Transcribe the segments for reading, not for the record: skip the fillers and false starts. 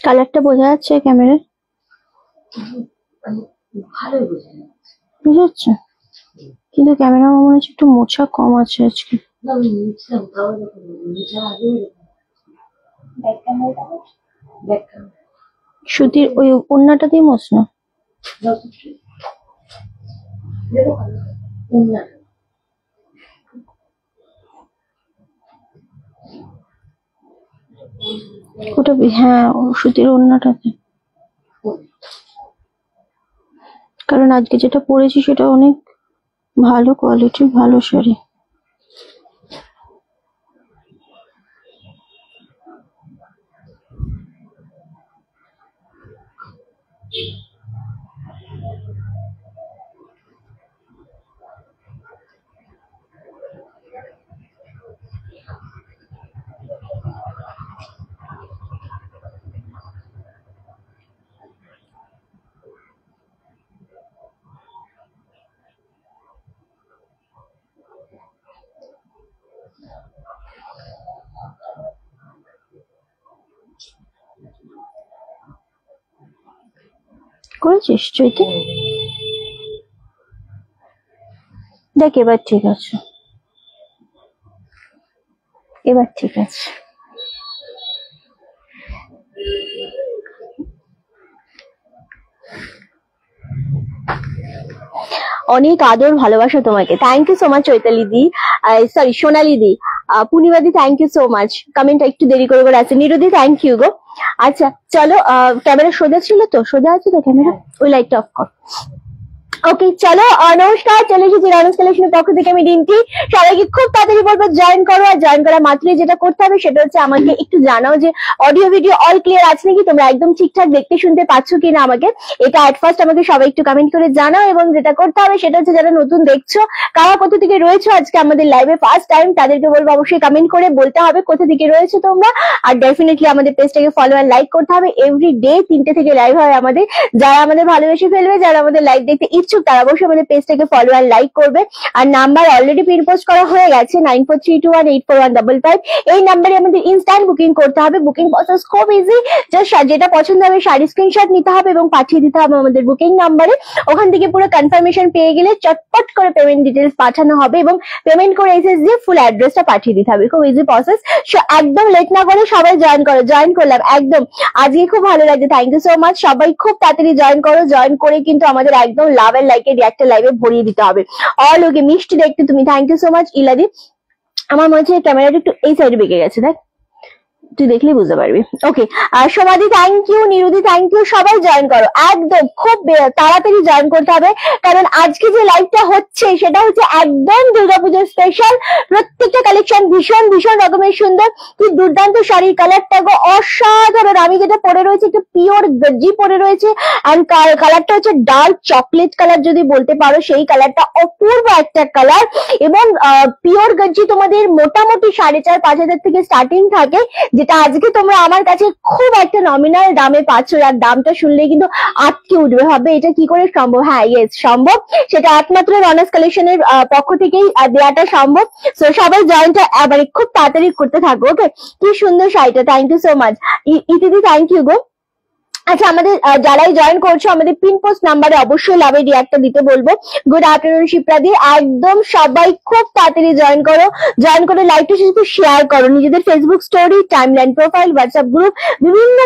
কালারটা বোঝা যাচ্ছে ক্যামেরায়? ভালোই বোঝা যাচ্ছে। বুঝা যাচ্ছে, কিন্তু ক্যামেরা মনে হচ্ছে একটু মোছা কম আছে আজকে। না আমি মুছলাম, তাও এরকম মুছার আগে ব্যাক ক্যামেরা সুতির ওই ওড়নাটা দিয়ে মোছ না। ওটা হ্যাঁ সুতির ওড়নাটাতে, কারণ আজকে যেটা পরেছি সেটা অনেক ভালো কোয়ালিটির ভালো শাড়ি। করেছিস চৈতে? দেখ এবার ঠিক আছে, এবার ঠিক আছে। অনেক আদর ভালোবাসা তোমাকে। Thank you so much Chaitali দি, সরি সোনালি দি। পূর্ণিমা দি থ্যাংক ইউ সো মাচ। কমেন্টটা একটু দেরি করে আছে। নিরুদি থ্যাংক ইউ গো। আচ্ছা চলো, ক্যামেরা সোজা ছিল তো? সোজা আছে তো ক্যামেরা? ওই লাইটটা অফ কর। ওকে চলো, নমস্কার, চলে এসেছি রানাস কালেকশনের পক্ষ থেকে আমি ডিম্পি। সবাইকে খুব তাড়াতাড়ি বলবো জয়েন করো, আর জয়েন করা মাত্রই যেটা করতে হবে সেটা হচ্ছে আমাকে একটু জানাও যে অডিও ভিডিও অল ক্লিয়ার আছে নাকি, তোমরা একদম ঠিকঠাক দেখতে শুনতে পাচ্ছ কিনা আমাকে। এটা এট ফার্স্ট আমাকে সবাই একটু কমেন্ট করে জানাও, এবং যেটা করতে হবে সেটা হচ্ছে যারা নতুন দেখছো, কারা কোথা থেকে রয়েছো আজকে আমাদের লাইভে ফার্স্ট টাইম, তাদেরকে বলবো অবশ্যই কমেন্ট করে বলতে হবে কোথা থেকে রয়েছো তোমরা। আর ডেফিনেটলি আমাদের পেজটাকে ফলো আর লাইক করতে হবে। এভরি ডে 3টে থেকে লাইভ হয় আমাদের। যারা আমাদের ভালোবেসে ফেলবে, যারা আমাদের লাইভ দেখতে ইচ্ছুক, তারা অবশ্যই আমাদের পেজটাকে ফলো আর লাইক করবে। আর নাম্বার অলরেডি পিন পোস্ট করা হয়ে গেছে 9432184155। এই নাম্বারে আমাদের ইনস্ট্যান্ট বুকিং করতে হবে। বুকিং প্রসেস খুব ইজি, জাস্ট যেটা পছন্দ হবে শাড়ি স্ক্রিনশট নিতে হবে এবং পাঠিয়ে দিতে হবে আমাদের বুকিং নাম্বারে। ওখান থেকে পুরো কনফার্মেশন পেয়ে গেলে চটপট করে পেমেন্ট ডিটেলস পাঠানো হবে এবং পেমেন্ট করে এসএস দিয়ে ফুল অ্যাড্রেসটা পাঠিয়ে দিতে হবে। খুব ইজি প্রসেস। একদম লেট না করে সবাই জয়েন করো। জয়েন করলাম একদম, আজকে খুব ভালো লাগছে। Thank you so much. সবাই খুব তাড়াতাড়ি জয়েন করো। জয়েন করে কিন্তু আমাদের একদম লাভ এর লাইকে একটা লাইভে ভরিয়ে দিতে হবে। অল ওকে, মিষ্টি দেখতে তুমি। থ্যাংক ইউ সো মাচ ইলাদি। আমার মনে হচ্ছে ক্যামেরাটা একটু এই সাইডে বেঁকে গেছে, দেখ তুই দেখলেই বুঝতে পারবি। ওকে, আর সমাধি থ্যাংক ইউ, নিরুদি থ্যাংক ইউ। সবাই জয়েন করো একদম, খুব তাড়াতাড়ি জয়েন করতে হবে, কারণ আজকে যে লাইভটা হচ্ছে সেটা হচ্ছে একদম দুর্গাপুজোর স্পেশাল। প্রত্যেকটা কালেকশন ভীষণ ভীষণ রকমের সুন্দর। কি দুর্দান্ত শাড়ির কালারটা গো, অসাধারণ। আমি যেটা পরে রয়েছে একটু পিওর গর্জি পরে রয়েছে, এন্ড কালারটা হচ্ছে ডার্ক চকলেট কালার যদি বলতে পারো, সেই কালারটা অপূর্ব একটা কালার। এবং পিওর গর্জি তোমাদের মোটামুটি 4,500-5,000 থেকে স্টার্টিং থাকে, যেটা আজকে তোমরা আমার কাছে খুব একটা নমিনাল দামে পাচ্ছ। আর দামটা শুনলে কিন্তু আটকে উঠবে, হবে এটা কি করে সম্ভব। হ্যাঁ ইয়েস সম্ভব, সেটা একমাত্র রানাস কালেকশনের পক্ষ থেকেই দেওয়াটা সম্ভব। সো সবাই জয়েনটা এবারে খুব তাড়াতাড়ি করতে থাকো। ওকে, কি সুন্দর শাড়িটা। থ্যাংক ইউ সো মাচ ইতিদি, থ্যাংক ইউ গো। আচ্ছা, আমাদের যারাই জয়েন করছো আমাদের পিন পোস্ট নাম্বারে অবশ্যই লাভের রিয়াক্টটা দিতে বলবো। গুড আফটারনুন শিপ্রাদি। একদম সবাই খুব তাড়াতাড়ি জয়েন করো। জয়েন করে লাইভটা শুধু শেয়ার করো, নিজেদের Facebook story, timeline profile, WhatsApp group, বিভিন্ন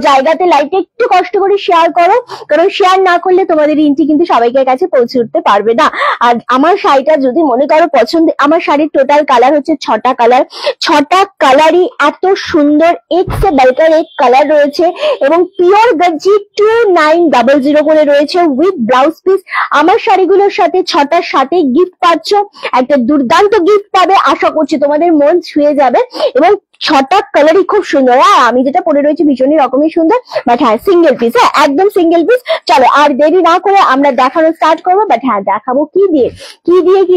জায়গাতে লাইভটা একটু কষ্ট করে শেয়ার করো, কারণ শেয়ার না করলে তোমাদের ইনটি কিন্তু সবাইকার কাছে পৌঁছে উঠতে পারবে না। আর আমার শাড়িটা যদি মনে করো পছন্দ, আমার শাড়ির টোটাল কালার হচ্ছে 6টা কালার। 6টা কালারই এত সুন্দর, এক সে বাড়কার এক কালার রয়েছে এবং পিওর গর্জি 2900 করে রয়েছে উইথ ব্লাউজ পিস। আমার শাড়িগুলোর সাথে 6টার সাথে গিফট পাচ্ছ, একটা দুর্দান্ত গিফট পাবে। আশা করছি তোমাদের মন ছুঁয়ে যাবে এবং ছটা কালারই খুব সুন্দর। হ্যাঁ আমি যেটা পরে রয়েছি ভীষণই রকমের সুন্দর, বাট হ্যাঁ সিঙ্গেল পিস, হ্যাঁ একদম সিঙ্গেল পিস। চলো আর দেরি না করে আমরা দেখানো স্টার্ট করবো, বাট হ্যাঁ দেখাবো কি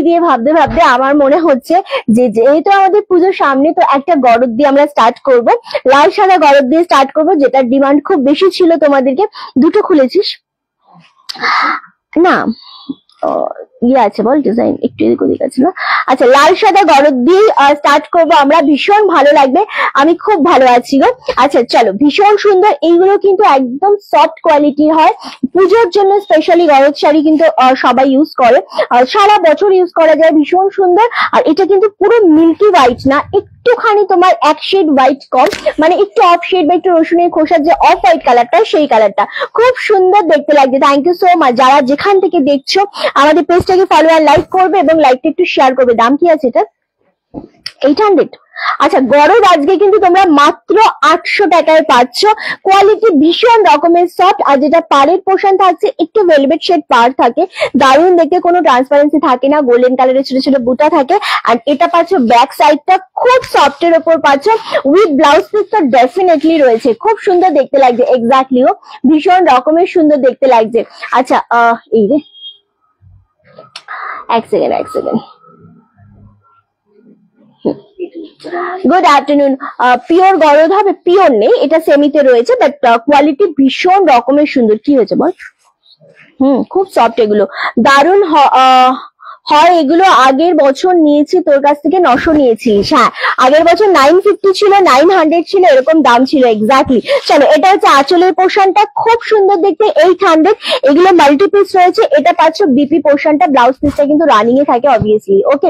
দিয়ে ভাবতে ভাবতে আমার মনে হচ্ছে যে যেহেতু আমাদের পুজোর সামনে, তো একটা গরদ দিয়ে আমরা স্টার্ট করব, লাল সাদা গরদ দিয়ে স্টার্ট করব, যেটার ডিমান্ড খুব বেশি ছিল তোমাদেরকে। দুটো খুলেছিস না? ইয়ে আছে বল, ডিজাইন একটু এদিক ওদিক আছে না? আচ্ছা লাল সাদা গরদ দিয়ে স্টার্ট করবো আমরা, ভীষণ ভালো লাগবে, আমি খুব ভালো আছি গো। আচ্ছা চলো, ভীষণ সুন্দর, এইগুলো কিন্তু একদম সফট কোয়ালিটির হয়, পুজোর জন্য স্পেশালি গরদ শাড়ি কিন্তু সবাই ইউজ করে, সারা বছর ইউজ করা যায়, ভীষণ সুন্দর। আর এটা কিন্তু পুরো মিল্কি হোয়াইট না, একটুখানি তোমার এক শেড হোয়াইট কম, মানে একটু অফ শেড বা একটু রসুনের খোসার যে অফ হোয়াইট কালারটা, সেই কালারটা খুব সুন্দর দেখতে লাগছে। Thank you so much. যারা যেখান থেকে দেখছো আমাদের পেজটাকে ফলো আর লাইক করবে এবং লাইকটা একটু শেয়ার করবে। দাম কি আছে এটা? 800। আচ্ছা গরদ আজকে কিন্তু তোমরা মাত্র 800 টাকায় পাচ্ছ, কোয়ালিটি ভীষণ রকমের সফট। আর যেটা পাড়ের পোর্শন থাকছে একটু ভেলভেট শেড পাড় থাকে, দারুণ দেখতে, কোনো ট্রান্সপারেন্সি থাকে না, গোল্ডেন কালারের ছোট ছোট বুটা থাকে। আর এটা পাচ্ছ ব্যাক সাইডটা খুব সফটের ওপর পাচ্ছ, উইথ ব্লাউজ পিস তো ডেফিনেটলি রয়েছে, খুব সুন্দর দেখতে লাগছে। এক্স্যাক্টলি ও ভীষণ রকমের সুন্দর দেখতে লাগছে। আচ্ছা এই রে এক সেকেন্ড। Good afternoon. পিওর গরদ হবে? পিওর নেই, এটা সেমিতে রয়েছে, বাট কোয়ালিটি ভীষণ রকমের সুন্দর। কি হয়েছে বল? খুব সফট এগুলো, দারুণ হয় এগুলো। আগের বছর নিয়েছি তোর কাছ থেকে 900 নিয়েছিলিস, হ্যাঁ আগের বছর 950 ছিল, 900 ছিল, এরকম দাম ছিল এক্স্যাক্টলি। চলো এটা হচ্ছে আঁচলের পোর্শনটা, খুব সুন্দর দেখতে, 800। এগুলো মাল্টি পিস রয়েছে, এটা পাচ্ছ বিপি পোর্শনটা, ব্লাউজ পিসটা কিন্তু রানিং এ থাকে অবভিয়াসলি। ওকে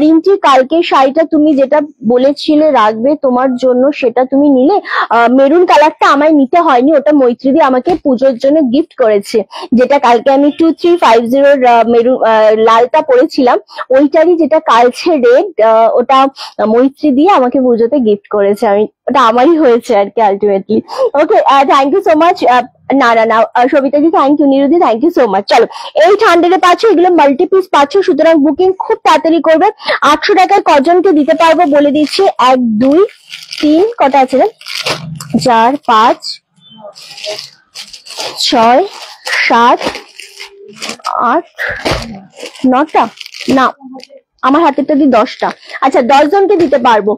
রিন্টি, কালকে শাড়িটা তুমি যেটা বলেছিলে রাখবে তোমার জন্য, সেটা তুমি নিলে? মেরুন কালারটা আমায় নিতে হয়নি, ওটা মৈত্রীদি আমাকে পুজোর জন্য গিফট করেছে, যেটা কালকে আমি 2350 মেরুন লালটা পরেছিলাম, ওইটারই যেটা কালছে রেড, ওটা মৈত্রী দিয়ে আমাকে পুজোতে গিফট করেছে, আমি ওটা আমারই হয়েছে আর কি ultimately. Okay thank you so much. না সবিতাজি থ্যাংক ইউ, নিরুদি থ্যাংক ইউ সো মাচ। চলো 800 এ পাচ্ছ, এগুলো মাল্টি পিস পাচ্ছ, সুতরাং বুকিং খুব তাড়াতাড়ি করবে। 800 টাকায় কজনকে দিতে পারবো বলে দিচ্ছি, 1 2 3 কটা আছে রে, 4 5 6 7 8 9টা, না আমার হাতেরটা দিয়ে 10টা। আচ্ছা 10 জনকে দিতে পারবো।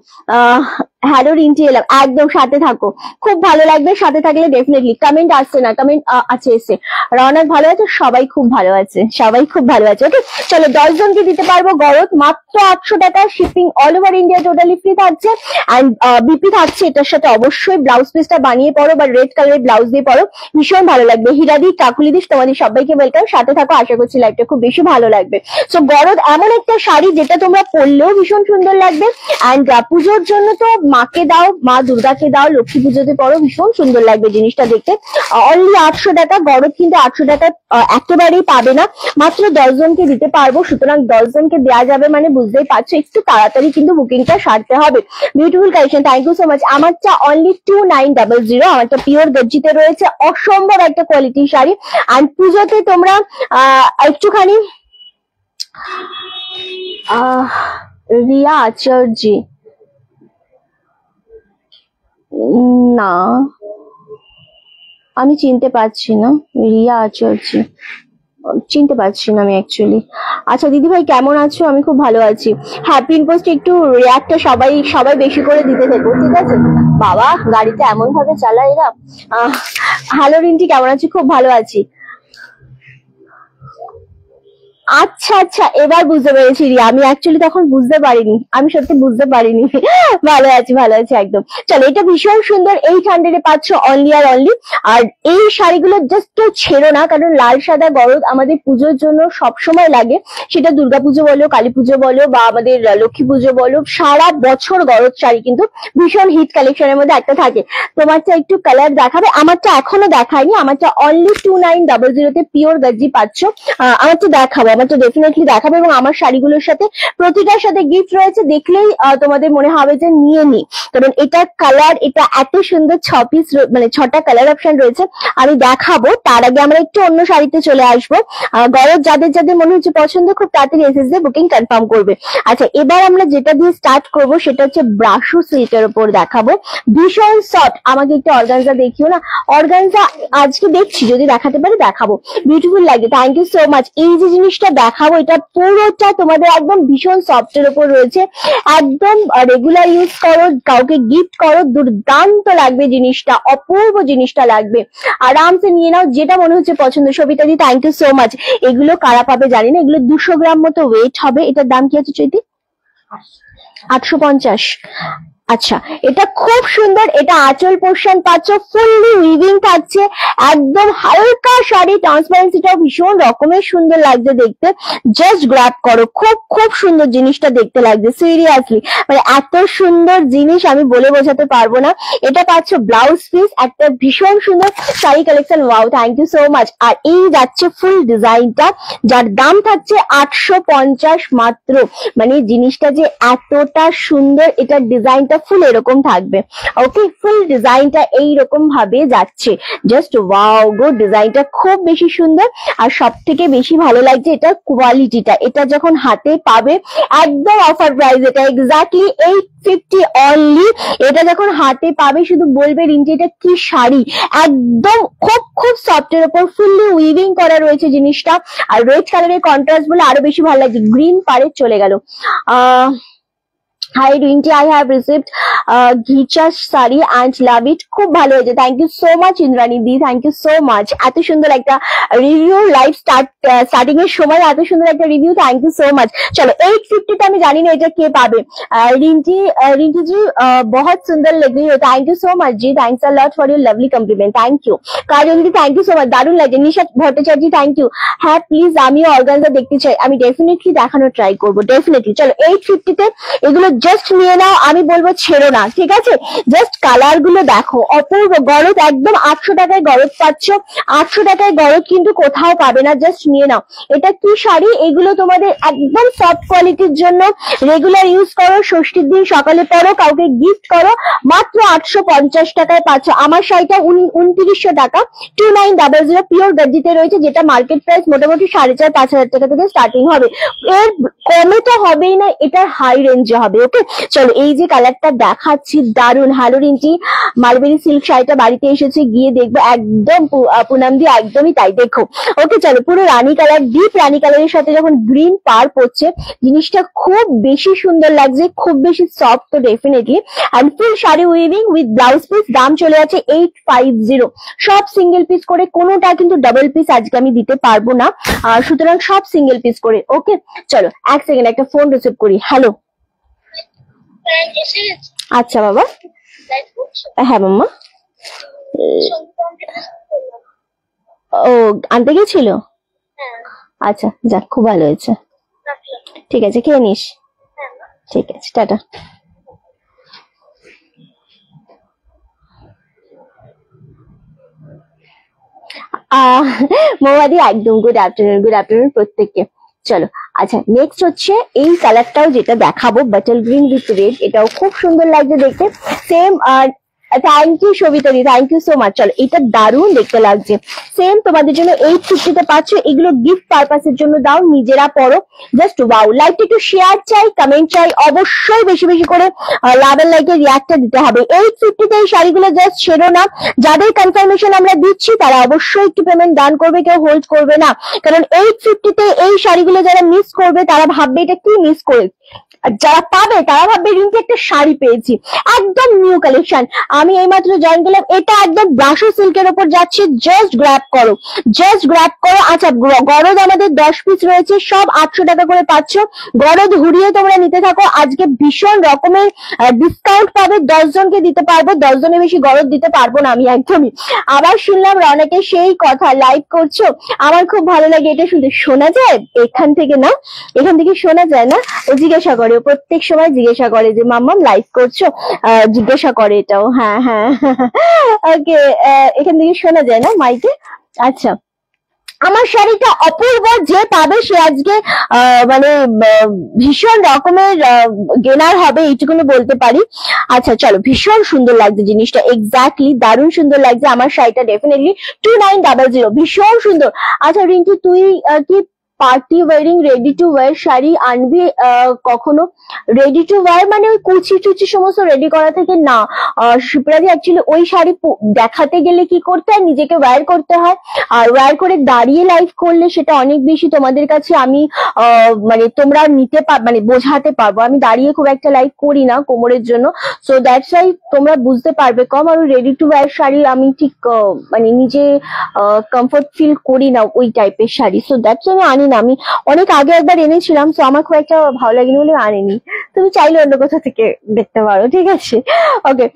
হ্যালো রিন্টি এলাম, একদম সাথে থাকো, খুব ভালো লাগবে সাথে থাকলে ডেফিনেটলি। কমেন্ট আসছে না, কমেন্ট আছে এসে। রওনাক ভালো আছে? সবাই খুব ভালো আছে, সবাই খুব ভালো আছে। ওকে চলো 10 জনকে দিতে পারবো গরদ, মাত্র 800 টাকা, shipping all over India totally free থাকছে। অ্যান্ড বিপি থাকছে এটার সাথে, অবশ্যই ব্লাউজ পিসটা বানিয়ে পড়ো বা রেড কালারের ব্লাউজ দিয়ে পড়ো, ভীষণ ভালো লাগবে। হীরাদি, কাকুলিদিস তোমাদের সবাইকে ওয়েলকাম, সাথে থাকো, আশা করছি লাইভটা খুব বেশি ভালো লাগবে। সো গরদ এমন একটা শাড়ি যেটা তোমরা পরলেও ভীষণ সুন্দর লাগবে, অ্যান্ড পুজোর জন্য তো মাকে দাও, মা দুর্গাকে দাও, লক্ষ্মী পুজোতে পরো, ভীষণ সুন্দর লাগবে জিনিসটা দেখতে। অনলি 800 টাকা গরদ, কিন্তু 800 টাকা একেবারেই পাবে না, মাত্র 10 জনকে দিতে পারবো, সুতরাং 10 জনকে দেওয়া যাবে মানে বুঝতেই পারছো একটু তাড়াতাড়ি কিন্তু বুকিংটা সারতে হবে। Beautiful collection, thank you so much. আমারটা অনলি 2900, আমারটা পিওর গর্জিতে রয়েছে, অসম্ভব একটা কোয়ালিটির শাড়ি। আর পুজোতে তোমরা একটুখানি রিয়া আচার্য, না আমি চিনতে পারছি না, রিয়া আচার্য চিনতে পারছি না আমি অ্যাকচুয়ালি। আচ্ছা দিদি ভাই কেমন আছো? আমি খুব ভালো আছি। হ্যাঁ পিন পোস্ট একটু রিয়াক্টটা সবাই বেশি করে দিতে থেকো, ঠিক আছে? বাবা গাড়িটা এমন ভাবে চালায় এরা। হ্যালো রিন্টি কেমন আছি? খুব ভালো আছি। আচ্ছা আচ্ছা এবার বুঝতে পেরেছি রিয়া, আমি অ্যাকচুয়ালি তখন বুঝতে পারিনি, আমি সত্যি বুঝতে পারিনি। ভালো আছি একদম। চলো এটা ভীষণ সুন্দর, 800 এ পাচ্ছ অনলি আর অনলি। আর এই শাড়িগুলো জাস্ট কেউ ছেড়ো না, কারণ লাল সাদা গরদ আমাদের পুজোর জন্য সবসময় লাগে, সেটা দুর্গাপুজো বলো, কালী পুজো বলো বা আমাদের লক্ষ্মী পুজো বলো, সারা বছর গরদ শাড়ি কিন্তু ভীষণ হিট কালেকশনের মধ্যে একটা থাকে। তোমারটা একটু কালার দেখাবে? আমারটা এখনো দেখায়নি, আমারটা অনলি 2900 তে পিওর গর্জি পাচ্ছ। আমারটা দেখাবো, আমারটা ডেফিনেটলি দেখাবো, এবং আমার শাড়িগুলোর সাথে প্রতিটার সাথে গিফট রয়েছে, দেখলেই তোমাদের মনে হবে যে নিয়ে নি, কারণ এটা কালার, এটা এত সুন্দর 6 পিস মানে 6টা কালার অপশন রয়েছে আমি দেখাবো। তার আগে আমরা একটু অন্য শাড়িতে চলে আসবো। গরজ যাদের যাদের মনে হচ্ছে পছন্দ, খুব তাড়াতাড়ি এসএস দিয়ে বুকিং কনফার্ম করবে। আচ্ছা, এবার আমরা যেটা দিয়ে স্টার্ট করব সেটা হচ্ছে ব্রাশো সিল্কের উপর দেখাবো, ভীষণ সফট। আমাকে একটু অর্গানজা দেখিও না, অর্গানজা আজকে দেখছি, যদি দেখাতে পারি দেখাবো, বিউটিফুল লাগে। Thank you so much. এই যে জিনিসটা দেখাবো এটা পুরোটা তোমাদের একদম ভীষণ সফটের উপর রয়েছে, একদম রেগুলার ইউজ করো, কাউকে গিফট করো, দুর্দান্ত লাগবে জিনিসটা, অপূর্ব জিনিসটা লাগবে, আরামসে নিয়ে নাও, যেটা মনে হচ্ছে পছন্দ। সবিতা দি থ্যাংক ইউ সো মাচ। এগুলো কারা পাবে জানি না, এগুলো 200 গ্রাম মতো ওয়েট হবে। এটার দাম কি আছে চৈতি? 850। আচ্ছা, এটা খুব সুন্দর, এটা আঁচল পোর্শন পাচ্ছ, ফুললি উইভিং থাকছে, একদম হালকা শাড়ি, ট্রান্সপারেন্সিটাও ভীষণ রকমের সুন্দর লাগছে দেখতে। জাস্ট গ্র্যাব করো, খুব খুব সুন্দর জিনিসটা দেখতে লাগছে, সিরিয়াসলি মানে এত সুন্দর জিনিস আমি বলে বোঝাতে পারবো না। এটা পাচ্ছ ব্লাউজ পিস, একটা ভীষণ সুন্দর শাড়ি collection. Wow, thank you so much. আর এই যাচ্ছে ফুল ডিজাইনটা, যার দাম থাকছে 850 মাত্র। মানে জিনিসটা যে এতটা সুন্দর, এটার ডিজাইনটা ফুল এরকম থাকবে। ওকে, ফুল ডিজাইনটা এইরকম ভাবে যাচ্ছে, জাস্ট ওয়াও গো, ডিজাইনটা খুব বেশি সুন্দর। আর সব থেকে বেশি ভালো লাগছে এটা কোয়ালিটিটা, এটা যখন হাতে পাবে একদম অফার প্রাইস, এটা এক্স্যাক্টলি 850 অনলি। এটা যখন হাতে পাবে শুধু বলবে রিঞ্জি এটা কি শাড়ি, একদম খুব খুব সফটের উপর ফুললি উইভিং করা রয়েছে জিনিসটা। আর রেড কালারের কন্ট্রাস্ট বলে আরো বেশি ভালো লাগছে, গ্রিন পারে চলে গেল। Hi Rinty, I have received Ghicha sari and love it. খুব ভালো হয়েছে, thank you so much Indrani দি, থ্যাংক ইউ সো মাচ। এত সুন্দর একটা রিভিউ, লাইভ স্টার্টিং এর সময় এত সুন্দর একটা review, thank you so much. চলো 850 তে আমি জানি না এটা কে পাবে। রিন্টি জি बहुत সুন্দর लग रही हो, थैंक यू सो मच जी, thanks a lot for your lovely compliment, thank you. Kajal দি থ্যাংক ইউ সো মাচ, দারুণ লাগছে। Nishat Bhattacharya thank you. হ্যাঁ প্লিজ, আমিও অর্গানজা দেখতে চাই, আমি ডেফিনেটলি দেখানোর ট্রাই করবো, ডেফিনেটলি। চলো 850 তে এগুলো জাস্ট নিয়ে নাও, আমি বলবো ছেড়ো না, ঠিক আছে? জাস্ট কালার গুলো দেখো, অপূর্ব। গরদ একদম 800 টাকায় গরদ পাচ্ছ, 800 টাকায় গরদ কিন্তু কোথাও পাবে না, জাস্ট নিয়ে নাও। এটা কি শাড়ি, এগুলো তোমাদের একদম সফট কোয়ালিটির জন্য, রেগুলার ইউজ করো, ষষ্ঠীর দিন সকালে পরো, কাউকে গিফট করো, মাত্র 850 টাকায় পাচ্ছ। আমার শাড়িটা 2900 টাকা, 2900 পিওর গর্জিতে রয়েছে, যেটা মার্কেট প্রাইস মোটামুটি 4500-5000 টাকা থেকে স্টার্টিং হবে, এর কমে তো হবেই না, এটার হাই রেঞ্জে হবে। ওকে, চলো এই যে কালারটা দেখাচ্ছি, দারুন। হ্যালো রিঞ্চি, মালবেরি সিল্ক শাড়িটা বাড়িতে এসেছে, গিয়ে দেখবো, একদম পুনাম দি, একদমই তাই, দেখো। ওকে চলো, পুরো রানী কালার, ডিপ রানী কালারের সাথে যখন গ্রিন পার পড়ছে, জিনিসটা খুব বেশি সুন্দর লাগছে, খুব বেশি সফট, তো definitely. And full sari weaving with blouse piece, দাম চলে আছে 850। সব সিঙ্গেল পিস করে, কোনোটা কিন্তু ডাবল পিস আজকে আমি দিতে পারবো না, সুতরাং সব সিঙ্গেল পিস করে। ওকে চলো, এক সেকেন্ড, একটা ফোন রিসিভ করি। হ্যালো, আচ্ছা বাবা, হ্যাঁ মাম্মা। ও আনতে গেছিল, আচ্ছা যাক, খুব ভালো হয়েছে, ঠিক আছে খেয়ে নিস, ঠিক আছে, টাটা। মৌয়াদি একদম গুড আফটারনুন প্রত্যেককে। চলো আচ্ছা, নেক্সট হচ্ছে এই কালারটাও যেটা দেখাবো, বাটল গ্রিন উইথ রেড, এটাও খুব সুন্দর লাগছে দেখতে, সেম। আর থ্যাংক ইউ সবিতাদি, থ্যাংক ইউ সো মাচ। চলো, এটা দারুণ দেখতে লাগছে, সেম তোমাদের জন্য 850 তে পাচ্ছ। এগুলো গিফট পারপাসের জন্য দাও, নিজেরা পড়ো, জাস্ট ওয়াও। লাইকটা একটু শেয়ার চাই, কমেন্ট চাই, অবশ্যই বেশি বেশি করে লাভ এন্ড লাইকের রিয়াক্টটা দিতে হবে। 850 তে এই শাড়িগুলো জাস্ট ছেড়ো না, যাদের কনফার্মেশন আমরা দিচ্ছি তারা অবশ্যই একটু পেমেন্ট দান করবে, কেউ হোল্ড করবে না, কারণ 850 তে এই শাড়িগুলো যারা মিস করবে তারা ভাববে এটা কি মিস করে, আর যারা পাবে তারা ভাববে রিঙ্কি একটা শাড়ি পেয়েছি, একদম নিউ কালেকশন, আমি এইমাত্র জয়েন করলাম। এটা একদম ব্রাশো সিল্কের উপর যাচ্ছে, জাস্ট গ্র্যাব করো, জাস্ট গ্র্যাব করো। আচ্ছা, গরদ আমাদের 10 পিস রয়েছে, সব 800 টাকা করে পাচ্ছ। গরদ হুড়িয়ে তোমরা নিতে থাকো, আজকে ভীষণ রকমের ডিসকাউন্ট পাবে, 10 জনকে দিতে পারবো, 10 জনের বেশি গরদ দিতে পারবো না আমি একদমই। আবার শুনলাম রনেকে সেই কথা, লাইভ করছো, আমার খুব ভালো লাগে এটা শুনতে। শোনা যায় এখান থেকে না, এখান থেকে শোনা যায় না? ও জিজ্ঞাসা করে, প্রত্যেক সময় জিজ্ঞাসা করে যে মাম্মাম লাইভ করছো, জিজ্ঞাসা করে এটাও। হ্যাঁ হ্যাঁ, ওকে, এখান থেকে শোনা যায় না মাইকে? আচ্ছা আমার শাড়িটা অপূর্ব, যে পাবে সে আজকে মানে ভীষণ রকমের গেনার হবে, এইটুকুনি বলতে পারি। আচ্ছা চলো, ভীষণ সুন্দর লাগছে জিনিসটা, এক্স্যাক্টলি দারুণ সুন্দর লাগছে আমার শাড়িটা, ডেফিনেটলি 2900, ভীষণ সুন্দর। আচ্ছা রিঙ্কি, তুই কি party wearing ready to wear sari আনবি কখনো? রেডি টু ওয়্যার মানে ওই কুচি টুচি সমস্ত রেডি করা থেকে না শিপ্রাদি, অ্যাকচুয়ালি ওই শাড়ি দেখাতে গেলে কি করতে হয়, নিজেকে ওয়্যার করতে হয়, আর ওয়্যার করে দাঁড়িয়ে লাইভ করলে সেটা অনেক বেশি তোমাদের কাছে আমি মানে তোমরা নিতে মানে বোঝাতে পারবো। আমি দাঁড়িয়ে খুব একটা লাইভ করি না কোমরের জন্য, সো দ্যাটস ওয়াই তোমরা বুঝতে পারবে কম। আর রেডি টু ওয়্যার শাড়ি আমি ঠিক মানে নিজে কমফোর্ট ফিল করি না ওই টাইপের শাড়ি, সো দ্যাটস আমি আনি না। আমি অনেক আগে একবার এনেছিলাম, সো আমার খুব একটা ভালো লাগেনি বলে আনিনি। তুমি চাইলে অন্য কোথা থেকে দেখতে পারো, ঠিক আছে? ওকে,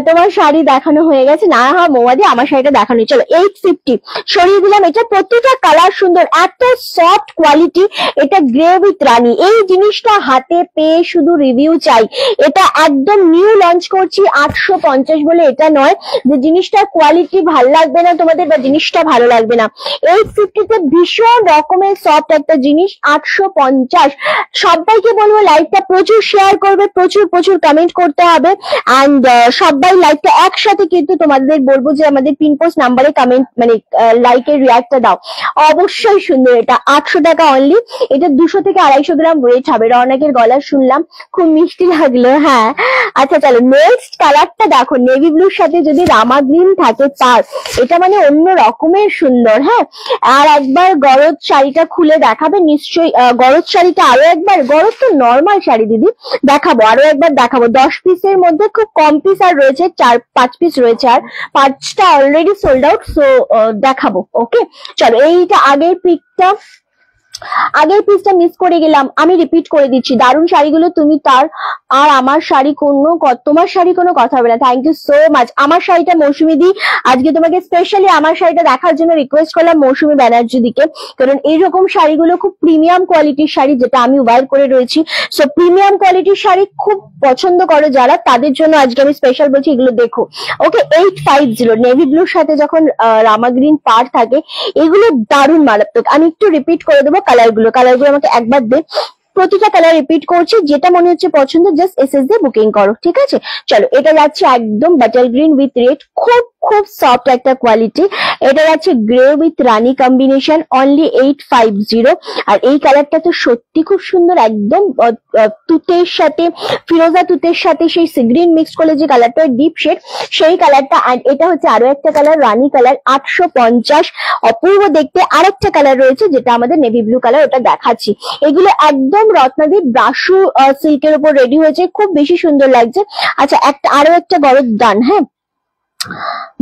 তোমার শাড়ি দেখানো হয়ে গেছে না? হ্যাঁ মৌমাদি, আমার শাড়িটা দেখানো। চলো 850 সরিয়ে দিলাম। এটা প্রত্যেকটা কালার সুন্দর, এত সফট কোয়ালিটি। এটা গ্রে উইথ রানী, এই জিনিসটা হাতে পেয়ে শুধু রিভিউ চাই। এটা একদম নিউ লঞ্চ করছি 850 বলে এটা নয় যে জিনিসটার কোয়ালিটি ভালো লাগবে না তোমাদের বা জিনিসটা ভালো লাগবে না। 850 তে ভীষণ রকমের সফট একটা জিনিস, 850। সবাইকে বলবো লাইভটা প্রচুর শেয়ার করবে, প্রচুর প্রচুর কমেন্ট করতে হবে, অ্যান্ড সবাই লাইভটা একসাথে কিন্তু তোমাদের বলবো যে আমাদের পিন পোস্ট নাম্বারে কমেন্ট মানে লাইকের রিয়াক্টটা দাও। অবশ্যই সুন্দর, এটা 800 টাকা অনলি। এটা 200 থেকে 250 গ্রাম ওয়েট হবে। রৌনকের গলা শুনলাম, খুব মিষ্টি লাগলো। হ্যাঁ আচ্ছা চলো, নেক্সট কালারটা দেখো, নেভি ব্লুর সাথে যদি রামা গ্রিন থাকে তার, এটা মানে অন্য রকমের সুন্দর। হ্যাঁ, আর একবার গরজ শাড়িটা খুলে দেখাবে নিশ্চয়ই। গরজ শাড়িটা আরো একবার, গরজ তো নর্মাল শাড়ি দিদি, দেখাবো আরো একবার দেখাবো। 10 পিসের মধ্যে খুব কম পিস আর রয়েছে, 4-5 পিস রয়েছে, আর 5টা অলরেডি সোল্ড আউট, সো দেখাবো। ওকে চলো, এইটা আগের পিসটা মিস করে গেলাম, আমি রিপিট করে দিচ্ছি। দারুণ শাড়িগুলো তুমি তার, আর আমার শাড়ি তোমার শাড়ি কোনো কথা হবে না। Thank you so much. আমার শাড়িটা মৌসুমি দি, আজকে তোমাকে স্পেশালি আমার শাড়িটা দেখার জন্য রিকোয়েস্ট করলাম মৌসুমি ব্যানার্জি দিকে, কারণ এইরকম শাড়িগুলো খুব প্রিমিয়াম কোয়ালিটির শাড়ি, যেটা আমি ওয়্যার করে রয়েছি। সো প্রিমিয়াম কোয়ালিটির শাড়ি খুব পছন্দ করো যারা, তাদের জন্য আজকে আমি স্পেশাল বলছি, এগুলো দেখো। ওকে 850 নেভি ব্লুর সাথে যখন রামা গ্রিন পার থাকে, এগুলো দারুণ মারাত্মক। আমি একটু রিপিট করে দেবো কালারগুলো আমাকে একবার দে। প্রতিটা কালার রিপিট করছি, যেটা মনে হচ্ছে পছন্দ জাস্ট এসএস দিয়ে বুকিং করো, ঠিক আছে? চলো, এটা যাচ্ছে একদম বাটার গ্রিন উইথ রেড, খুব খুব সফট একটা কোয়ালিটি। এটা যাচ্ছে grey with Rani combination, only 850। আর এই কালারটা তো সত্যি খুব সুন্দর, একদম তুতের সাথে, ফিরোজা তুতের সাথে সেই সি গ্রিন মিক্স করলে যে কালারটা ডিপ শেড, সেই কালারটা। আর এটা হচ্ছে আরো একটা কালার, রানী কালার, 850। অপূর্ব দেখতে আরেকটা কালার রয়েছে যেটা আমাদের নেভি ব্লু কালার, ওটা দেখাচ্ছি। এগুলো একদম রত্নাদি ব্রাশু সিল্কের উপর রেডি হয়েছে, খুব বেশি সুন্দর লাগছে। আচ্ছা, আরো একটা গরজ ডান। হ্যাঁ,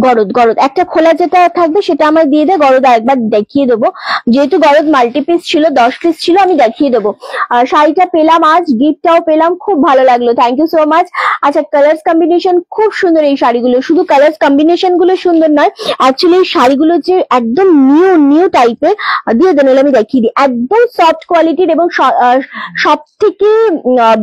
গরদ একটা খোলা যেটা থাকবে সেটা আমার দিয়ে দে। গরদ আরেকবার দেখিয়ে দেবো, যেহেতু গরদ মাল্টি পিস ছিল, 10 পিস ছিল, আমি দেখিয়ে দেবো। শাড়িটা পেলাম আজ, গিফটটাও পেলাম, খুব ভালো লাগলো, থ্যাংক ইউ সো মাচ। আচ্ছা, কালার্স কম্বিনেশন খুব সুন্দর এই শাড়িগুলো। শুধু কালার্স কম্বিনেশন গুলো সুন্দর নয়, অ্যাকচুয়ালি এই শাড়িগুলো যে একদম নিউ টাইপের, দিয়ে দেন আমি দেখিয়ে দিই। একদম সফট কোয়ালিটির, এবং সব থেকে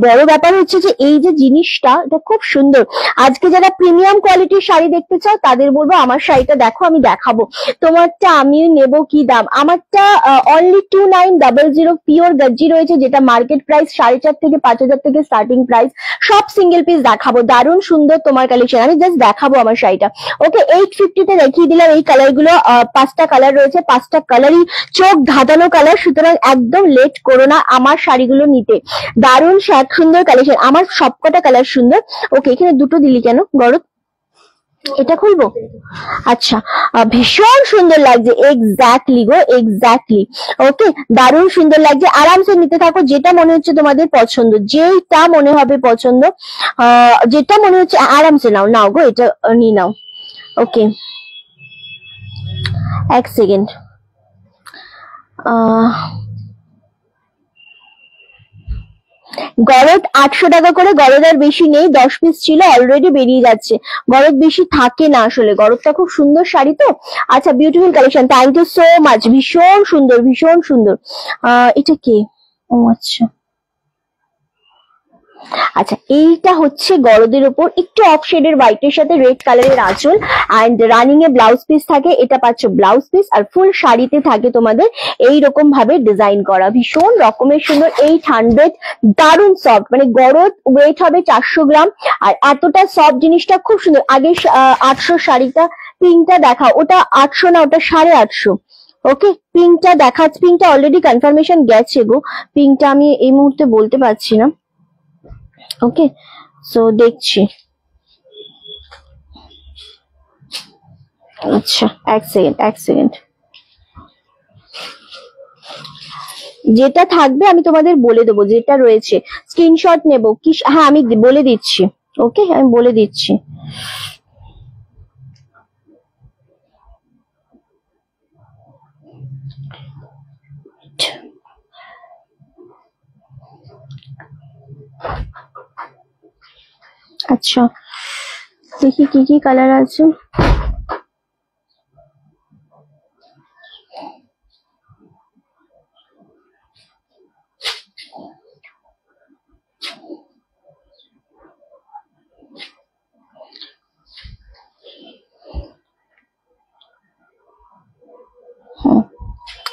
বড় ব্যাপার হচ্ছে যে এই যে জিনিসটা, এটা খুব সুন্দর। আজকে যারা প্রিমিয়াম কোয়ালিটির শাড়ি দেখতে চাও তাদের বলবো আমার শাড়িটা দেখো, আমি দেখাবো। তোমারটা আমি নেব কি দাম? আমারটা অনলি 2900 পিওর গজ্জি রয়েছে, যেটা মার্কেট প্রাইস 4,500 থেকে 5,000 থেকে স্টার্টিং প্রাইস। সব সিঙ্গেল পিস দেখাবো, দারুণ সুন্দর তোমার কালেকশন, আমি জাস্ট দেখাবো আমার শাড়িটা। ওকে 850 তে দেখিয়ে দিলাম এই কালার গুলো। 5টা কালার রয়েছে, 5টা কালারই চোখ ধাঁধানো কালার, সুতরাং একদম লেট করো না আমার শাড়িগুলো নিতে। দারুণ সুন্দর কালেকশন, আমার সবকটা কালার সুন্দর। ওকে, এখানে দুটো দিলি কেন গরদ? এটা খুলবো? আচ্ছা, ভীষণ সুন্দর লাগছে, এক্স্যাক্টলি গো, এক্স্যাক্টলি। ওকে, দারুণ সুন্দর লাগছে, আরামসে নিতে থাকো, যেটা মনে হচ্ছে তোমাদের পছন্দ, যেটা মনে হবে পছন্দ, যেটা মনে হচ্ছে আরামসে নাও গো, এটা নিয়ে নাও। ওকে, এক সেকেন্ড। গরদ 800 টাকা করে, গরদ আর বেশি নেই, 10 পিস ছিল, অলরেডি বেরিয়ে যাচ্ছে। গরদ বেশি থাকে না আসলে, গরদটা খুব সুন্দর শাড়ি তো। আচ্ছা, beautiful collection, thank you so much, ভীষণ সুন্দর, ভীষণ সুন্দর। এটা কে? ও আচ্ছা, আচ্ছা, এইটা হচ্ছে গরদের উপর একটু অফ শেডের হোয়াইটের সাথে রেড কালারের আঁচল, and running A blouse piece থাকে, এটা পাচ্ছ ব্লাউজ পিস, আর ফুল শাড়িতে থাকে তোমাদের এই রকম ভাবে ডিজাইন করা, ভীষণ রকমের সুন্দর। 800, দারুণ সফট, মানে গরদ ওয়েট হবে 400 গ্রাম, আর এতটা সফট, জিনিসটা খুব সুন্দর। আগে 800 শাড়িটা, পিঙ্কটা দেখা, ওটা 800 না, ওটা 850। ওকে, পিঙ্কটা দেখাচ্ছে, পিঙ্কটা অলরেডি কনফার্মেশন গেছে গো, পিঙ্কটা আমি এই মুহূর্তে বলতে পারছি না। ওকে, সো দেখছি। আচ্ছা, এক সেকেন্ড, যেটা থাকবে আমি তোমাদের বলে দেবো, যেটা রয়েছে স্ক্রিনশট নেব কি, হ্যাঁ আমি বলে দিচ্ছি। ওকে, আমি বলে দিচ্ছি। আচ্ছা, দেখি কি কি কালার আছে।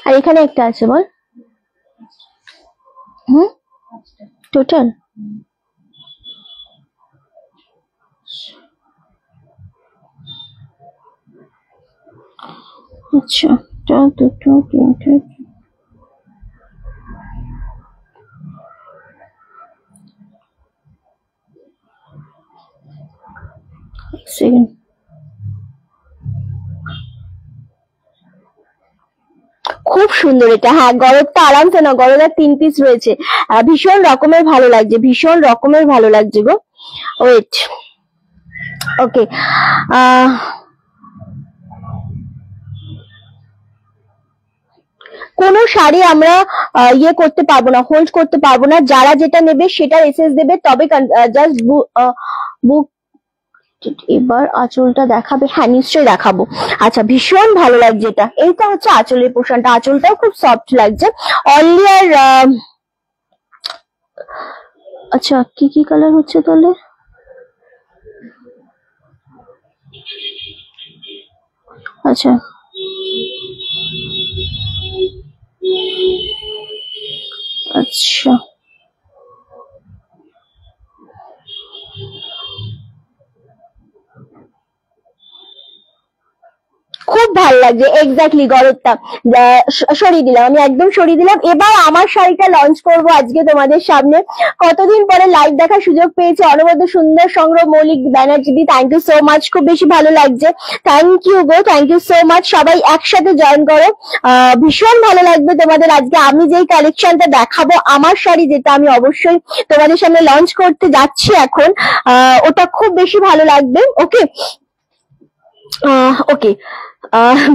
আর এখানে একটা আছে, বল। টোটাল আচ্ছা, দুটো তিনটে, সেকেন্ড। খুব সুন্দর এটা, হ্যাঁ গরদটা আরামসে না, গরদার 3 পিস রয়েছে, ভীষণ রকমের ভালো লাগছে, ভীষণ রকমের ভালো লাগছে গো। ওয়েট, ওকে, কোন শাড়ি আমরা ইয়ে করতে পারবো না, হোল্ড করতে পারবো না, যারা যেটা নেবে সেটা এসএস দেবে, তবে জাস্ট বুক। এবার আঁচলটা দেখাবে, হ্যাঁ নিশ্চয়ই দেখাবো। আচ্ছা, ভীষণ ভালো লাগছে এটা, এইটা হচ্ছে আঁচলের পোর্শনটা, আঁচলটাও খুব সফট লাগছে। অনলি আর আচ্ছা, কি কি কালার হচ্ছে তাহলে? আচ্ছা, আচ্ছা, খুব ভালো লাগছে, এক্স্যাক্টলি গরদটা সরিয়ে দিলাম, আমি একদম সরিয়ে দিলাম। এবার আমার শাড়িটা লঞ্চ করব আজকে তোমাদের সামনে। কতদিন পরে লাইভ দেখার সুযোগ পেয়েছি, অনবদ্য সুন্দর সংগ্রহ, মৌলিক ব্যানার্জি দি, থ্যাংক ইউ সো মাচ, খুব বেশি ভালো লাগছে, থ্যাংক ইউ গো, থ্যাংক ইউ সো মাচ। সবাই একসাথে জয়েন করো, ভীষণ ভালো লাগবে তোমাদের। আজকে আমি যেই কালেকশনটা দেখাবো, আমার শাড়ি যেটা আমি অবশ্যই তোমাদের সামনে লঞ্চ করতে যাচ্ছি এখন, ওটা খুব বেশি ভালো লাগবে। ওকে, ওকে,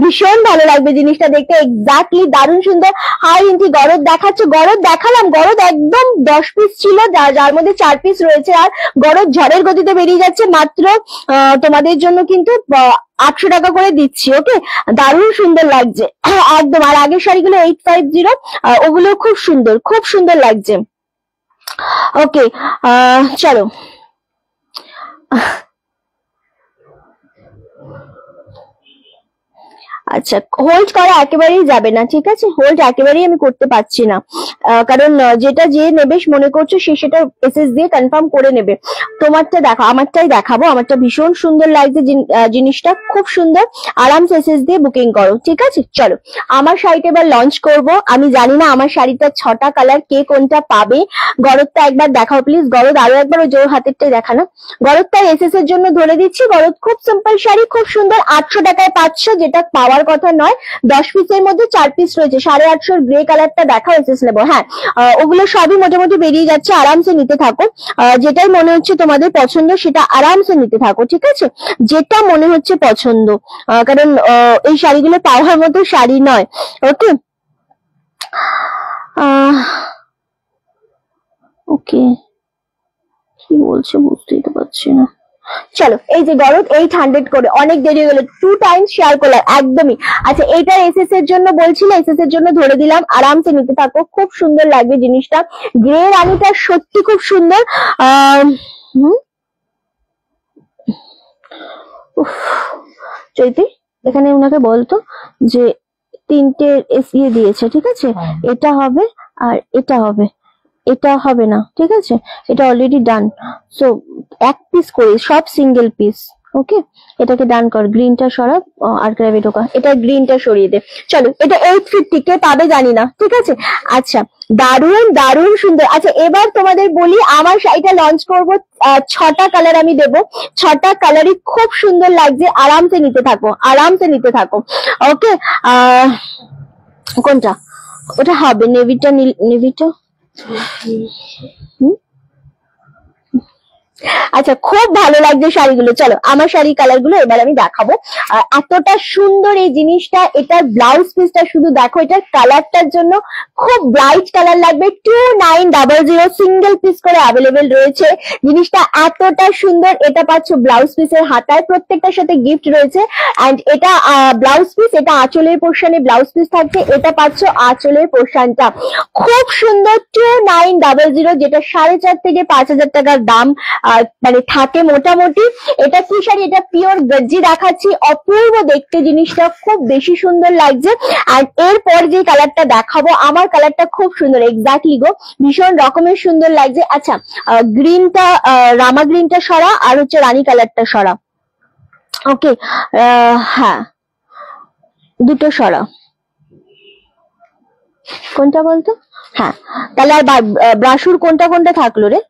ভীষণ ভালো লাগবে জিনিসটা দেখতে, এক্স্যাক্টলি দারুণ সুন্দর। হাই ইঞ্চি গরদ দেখাচ্ছে, গরদ দেখালাম, গরদ একদম 10 পিস ছিল, যার মধ্যে 4 পিস রয়েছে, আর গরদ ঝড়ের গতিতে বেরিয়ে যাচ্ছে, মাত্র তোমাদের জন্য কিন্তু 800 টাকা করে দিচ্ছি। ওকে, দারুণ সুন্দর লাগছে একদম। আর আগের শাড়িগুলো 850, ওগুলো খুব সুন্দর, খুব সুন্দর লাগছে। ওকে, চলো। আচ্ছা, হোল্ড করা একেবারেই যাবে না, ঠিক আছে, হোল্ড একেবারেই আমি করতে পারছি না, কারণ যেটা যে নেবে মনে করছো সে সেটা এসএস দিয়ে কনফার্ম করে নেবে। তোমারটা দেখো, আমারটাই দেখাবো, আমারটা ভীষণ সুন্দর লাগছে, জিনিসটা খুব সুন্দর, আরামসে এসএস দিয়ে বুকিং করো, ঠিক আছে। চলো, আমার শাড়িটা এবার লঞ্চ করব। আমি জানি না আমার শাড়িটা 6টা কালার, কে কোনটা পাবে। গরদটা একবার দেখাও প্লিজ, গরদ আরো একবার ওই জোর হাতেরটাই দেখানো। গরদটা এসএস এর জন্য ধরে দিচ্ছি, গরদ খুব সিম্পল শাড়ি, খুব সুন্দর, 800 টাকায় পাচ্ছ, যেটা পাওয়ার কথা নয়। 10 পিসের মধ্যে 4 পিস রয়েছে, 850 গ্রে কালারটা দেখাও, এসএস নেবো। হ্যাঁ, ওগুলো সবই মোটামুটি বেরিয়ে যাচ্ছে, আরামসে নিতে থাকো, যেটাই মনে হচ্ছে তোমাদের পছন্দ সেটা আরামসে নিতে থাকো, ঠিক আছে, যেটা মনে হচ্ছে পছন্দ, কারণ এই শাড়িগুলো পাওয়ার মতো শাড়ি নয়। ওকে, ওকে, কি বলছে বুঝতেই তো পারছি না। চলো এই যে গরদ 800 করে, অনেক দেরি হয়ে গেল, 2 টাইমস শেয়ার করলাম একদমই। আচ্ছা এইটা এসএস এর জন্য বলছিল, এসএস এর জন্য ধরে দিলাম, আরামসে নিতে থাকো, খুব সুন্দর লাগবে জিনিসটা। গ্রে রানীটা সত্যি খুব সুন্দর। চৈতি এখানে ওনাকে বলতো যে 3টে এসিয়ে দিয়েছে, ঠিক আছে, এটা হবে আর এটা হবে, এটা হবে না, ঠিক আছে, এটা অলরেডি ডান। সো 1 পিস করে, সব সিঙ্গেল পিস। ওকে, এটাকে ডান কর, গ্রিনটা সরা আর গ্রাভি ঢোকা, এটা গ্রিনটা সরিয়ে দে। চলো এটা 850 কে পাবে জানি না, ঠিক আছে। আচ্ছা দারুণ দারুণ সুন্দর। আচ্ছা এবার তোমাদের বলি, আমার শাড়িটা লঞ্চ করব, 6টা কালার আমি দেবো, 6টা কালারই খুব সুন্দর লাগছে, আরামসে নিতে থাকো, আরামসে নিতে থাকো। ওকে, কোনটা ওটা হবে, নেভিটা, নেভিটা। আচ্ছা খুব ভালো লাগছে শাড়িগুলো। চলো আমার শাড়ি কালার গুলো এবার আমি দেখাবো। এতটা সুন্দর এই জিনিসটা, এটার ব্লাউজ পিসটা শুধু দেখো, এটার কালারটার জন্য খুব ব্রাইট কালার লাগবে। 2900 সিঙ্গেল পিস করে অ্যাভেলেবেল রয়েছে, জিনিসটা এতটা সুন্দর। এটা পাচ্ছ ব্লাউজ পিসের হাতায়, প্রত্যেকটার সাথে গিফট রয়েছে। অ্যান্ড এটা ব্লাউজ পিস, এটা আঁচলের পোর্শনে ব্লাউজ পিস থাকছে, এটা পাচ্ছ আঁচলের পোর্শনটা খুব সুন্দর। 2900, যেটা 4.5 থেকে 5000 টাকার দাম মানে থাকে মোটামুটি। এটা কি শাড়ি, এটা পিওর গজ্জি দেখাচ্ছি, অপূর্ব দেখতে জিনিসটা, খুব বেশি সুন্দর লাগছে। আর এরপর যে কালারটা দেখাবো, আমার কালারটা খুব সুন্দর, এক্স্যাক্টলি গো, ভীষণ রকমের সুন্দর লাগছে। আচ্ছা গ্রিনটা, রামা গ্রিনটা সরা, আর হচ্ছে রানী কালারটা সরা। ওকে, হ্যাঁ দুটো সরা, কোনটা বলতো? হ্যাঁ তাহলে আর ব্রাশুর কোনটা কোনটা থাকলো রে,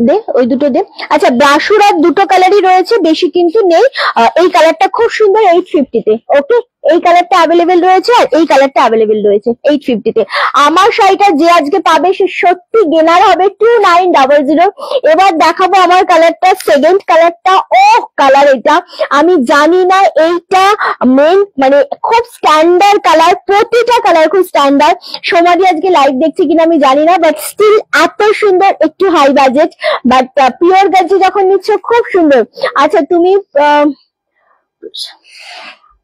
দে ওই দুটো দে। আচ্ছা ব্রাশুর আর দুটো কালারই রয়েছে, বেশি কিন্তু নেই। এই কালারটা খুব সুন্দর 850 তে। ওকে, এই কালারটা অ্যাভেলেবেল রয়েছে আর এই কালারটা অ্যাভেলেবেল রয়েছে 850 তে। আমার শাড়িটা যে আজকে পাবে সে সত্যি গেনার হবে 2900। এবার দেখাবো আমার কালারটা, সেকেন্ড কালারটা। ও কালার, এটা আমি জানি না, এইটা মেন মানে খুব স্ট্যান্ডার্ড কালার, প্রতিটা কালার খুব স্ট্যান্ডার্ড। সমাধি আজকে লাইভ দেখছি কিনা আমি জানি না, বাট স্টিল এত সুন্দর, একটু হাই বাজেট, বাট পিওর গাজি যখন নিচ্ছ খুব সুন্দর। আচ্ছা তুমি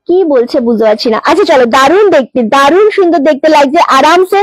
কি বলছে বুঝতে পারছি না। আচ্ছা চলো, দারুণ দেখতে, দারুণ সুন্দর দেখতে লাগছে, আরামসে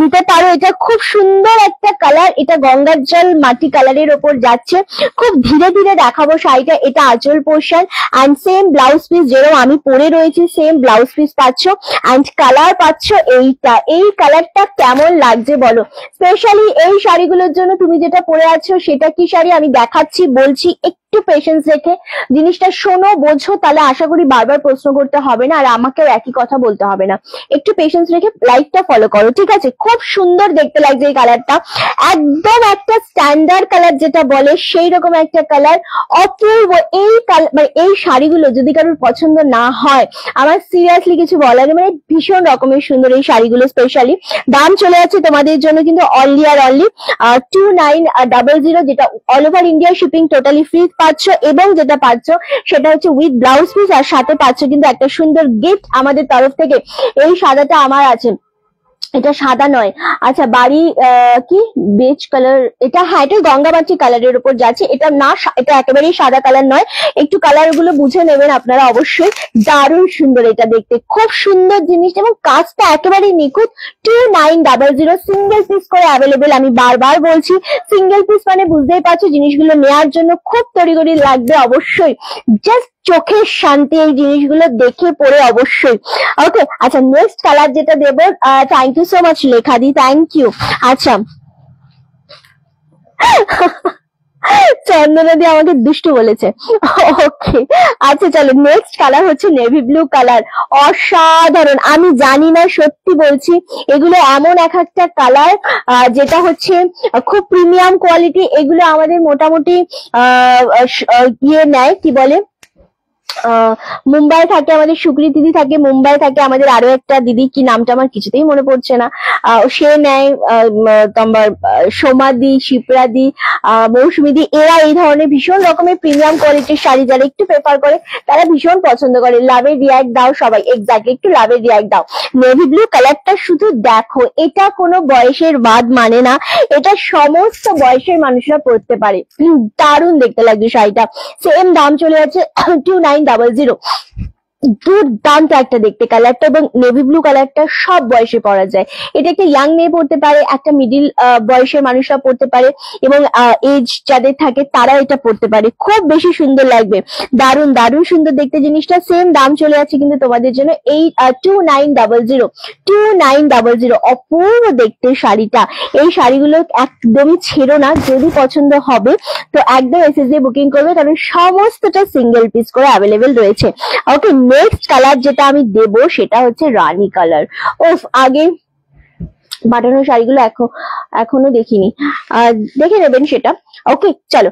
নিতে পারো। এটা খুব সুন্দর একটা কালার, এটা গঙ্গার জল মাটি কালারের ওপর যাচ্ছে, খুব ধীরে ধীরে দেখাবো শাড়িটা। এটা আঁচল portion and same blouse piece, যেরকম আমি পরে রয়েছি সেম ব্লাউজ পিস পাচ্ছ অ্যান্ড কালার পাচ্ছ এইটা। এই কালারটা কেমন লাগছে বলো, স্পেশালি এই শাড়িগুলোর জন্য। তুমি যেটা পরে আছো সেটা কি শাড়ি আমি দেখাচ্ছি, বলছি, একটু পেশেন্স রেখে জিনিসটা শোনো, বোঝো, তাহলে আশা করি বারবার প্রশ্ন করতে হবে না আর আমাকেও একই কথা বলতে হবে না। একটু পেশেন্স রেখে লাইভটা ফলো করো, ঠিক আছে। খুব সুন্দর দেখতে লাগছে এই কালারটা, একদম একটা স্ট্যান্ডার্ড কালার যেটা বলে সেই রকম একটা কালার, অপূর্ব। এই মানে এই শাড়িগুলো যদি কারোর পছন্দ না হয়, আমার সিরিয়াসলি কিছু বলার নেই, মানে ভীষণ রকমের সুন্দর এই শাড়িগুলো। স্পেশালি দাম চলে যাচ্ছে তোমাদের জন্য কিন্তু অনলি আর অনলি 2900, যেটা all over India shipping totally free পাচ্ছ। এবং যেটা পাচ্ছ সেটা হচ্ছে উইথ ব্লাউজ পিস, আর সাথে পাচ্ছ কিন্তু একটা সুন্দর গিফট আমাদের তরফ থেকে। এই সাদাটা আমার আছে, এটা সাদা নয়। আচ্ছা বাড়ি কি বেজ কালার, এটা হ্যাঁ এটা গঙ্গামাটি কালারের উপর যাচ্ছে, এটা না, এটা একেবারেই সাদা কালার নয়, একটু কালার গুলো বুঝে নেবেন আপনারা অবশ্যই। দারুণ সুন্দর এটা দেখতে, খুব সুন্দর জিনিস এবং কাজটা একেবারেই নিখুঁত। 2900 সিঙ্গেল পিস করে অ্যাভেলেবেল। আমি বারবার বলছি সিঙ্গেল পিস মানে বুঝতেই পারছো জিনিসগুলো নেওয়ার জন্য খুব তড়িঘড়ি লাগবে অবশ্যই, জাস্ট চোখের শান্তি এই জিনিসগুলো দেখে পড়ে অবশ্যই। ওকে, আচ্ছা নেক্সট কালার যেটা দেবো, থ্যাংক ইউ সো মাচ লেখা দি, থ্যাংক ইউ। আচ্ছা চন্দনাদি আমাকে দুষ্টু বলেছে। ওকে আচ্ছা চলো, নেক্সট কালার হচ্ছে নেভি ব্লু কালার, অসাধারণ। আমি জানি না, সত্যি বলছি, এগুলো এমন এক একটা কালার যেটা হচ্ছে খুব প্রিমিয়াম কোয়ালিটি। এগুলো আমাদের মোটামুটি ইয়ে নেয়, কি বলে, মুম্বাই থাকে আমাদের সুকৃতি দিদি, থাকে মুম্বাই থাকে আমাদের আরো একটা দিদি, কি নামটা আমার কিছুতেই মনে পড়ছে না, সে নেয় তোমার সোমাদি, শিপ্রাদি, মৌসুমিদি, এরা এই ধরনের ভীষণ রকমের প্রিমিয়াম কোয়ালিটির শাড়ি যারা একটু প্রেফার করে তারা ভীষণ পছন্দ করে। লাভের রিয়াক্ট দাও সবাই, এক্স্যাক্টলি একটু লাভের রিয়াক্ট দাও। নেভি ব্লু কালারটা শুধু দেখো, এটা কোনো বয়সের বাদ মানে না, এটা সমস্ত বয়সের মানুষরা পরতে পারে। দারুণ দেখতে লাগছে শাড়িটা। সেম দাম চলে যাচ্ছে 2900। দুর্দান্ত একটা দেখতে কালারটা, এবং নেভি ব্লু কালারটা সব বয়সে পরা যায়। এটা একটা ইয়াং মেয়ে পড়তে পারে, একটা মিডিল বয়সের মানুষরা পড়তে পারে, এবং এজ যাদের থাকে তারা এটা পড়তে পারে, খুব বেশি সুন্দর লাগবে। দারুণ দারুণ সুন্দর দেখতে জিনিসটা। সেম দাম চলে যাচ্ছে কিন্তু তোমাদের জন্য এই 2900। অপূর্ব দেখতে শাড়িটা। এই শাড়িগুলো একদমই ছেড়ো না, যদি পছন্দ হবে তো একদম এসএস দিয়ে বুকিং করবে, কারণ সমস্তটা সিঙ্গেল পিস করে অ্যাভেলেবেল রয়েছে। ওকে, নেক্সট কালার যেটা আমি দেবো সেটা হচ্ছে রানী কালার। ওফ, আগে বাটানো শাড়িগুলো এখনো দেখিনি, দেখে নেবেন সেটা। ওকে চলো,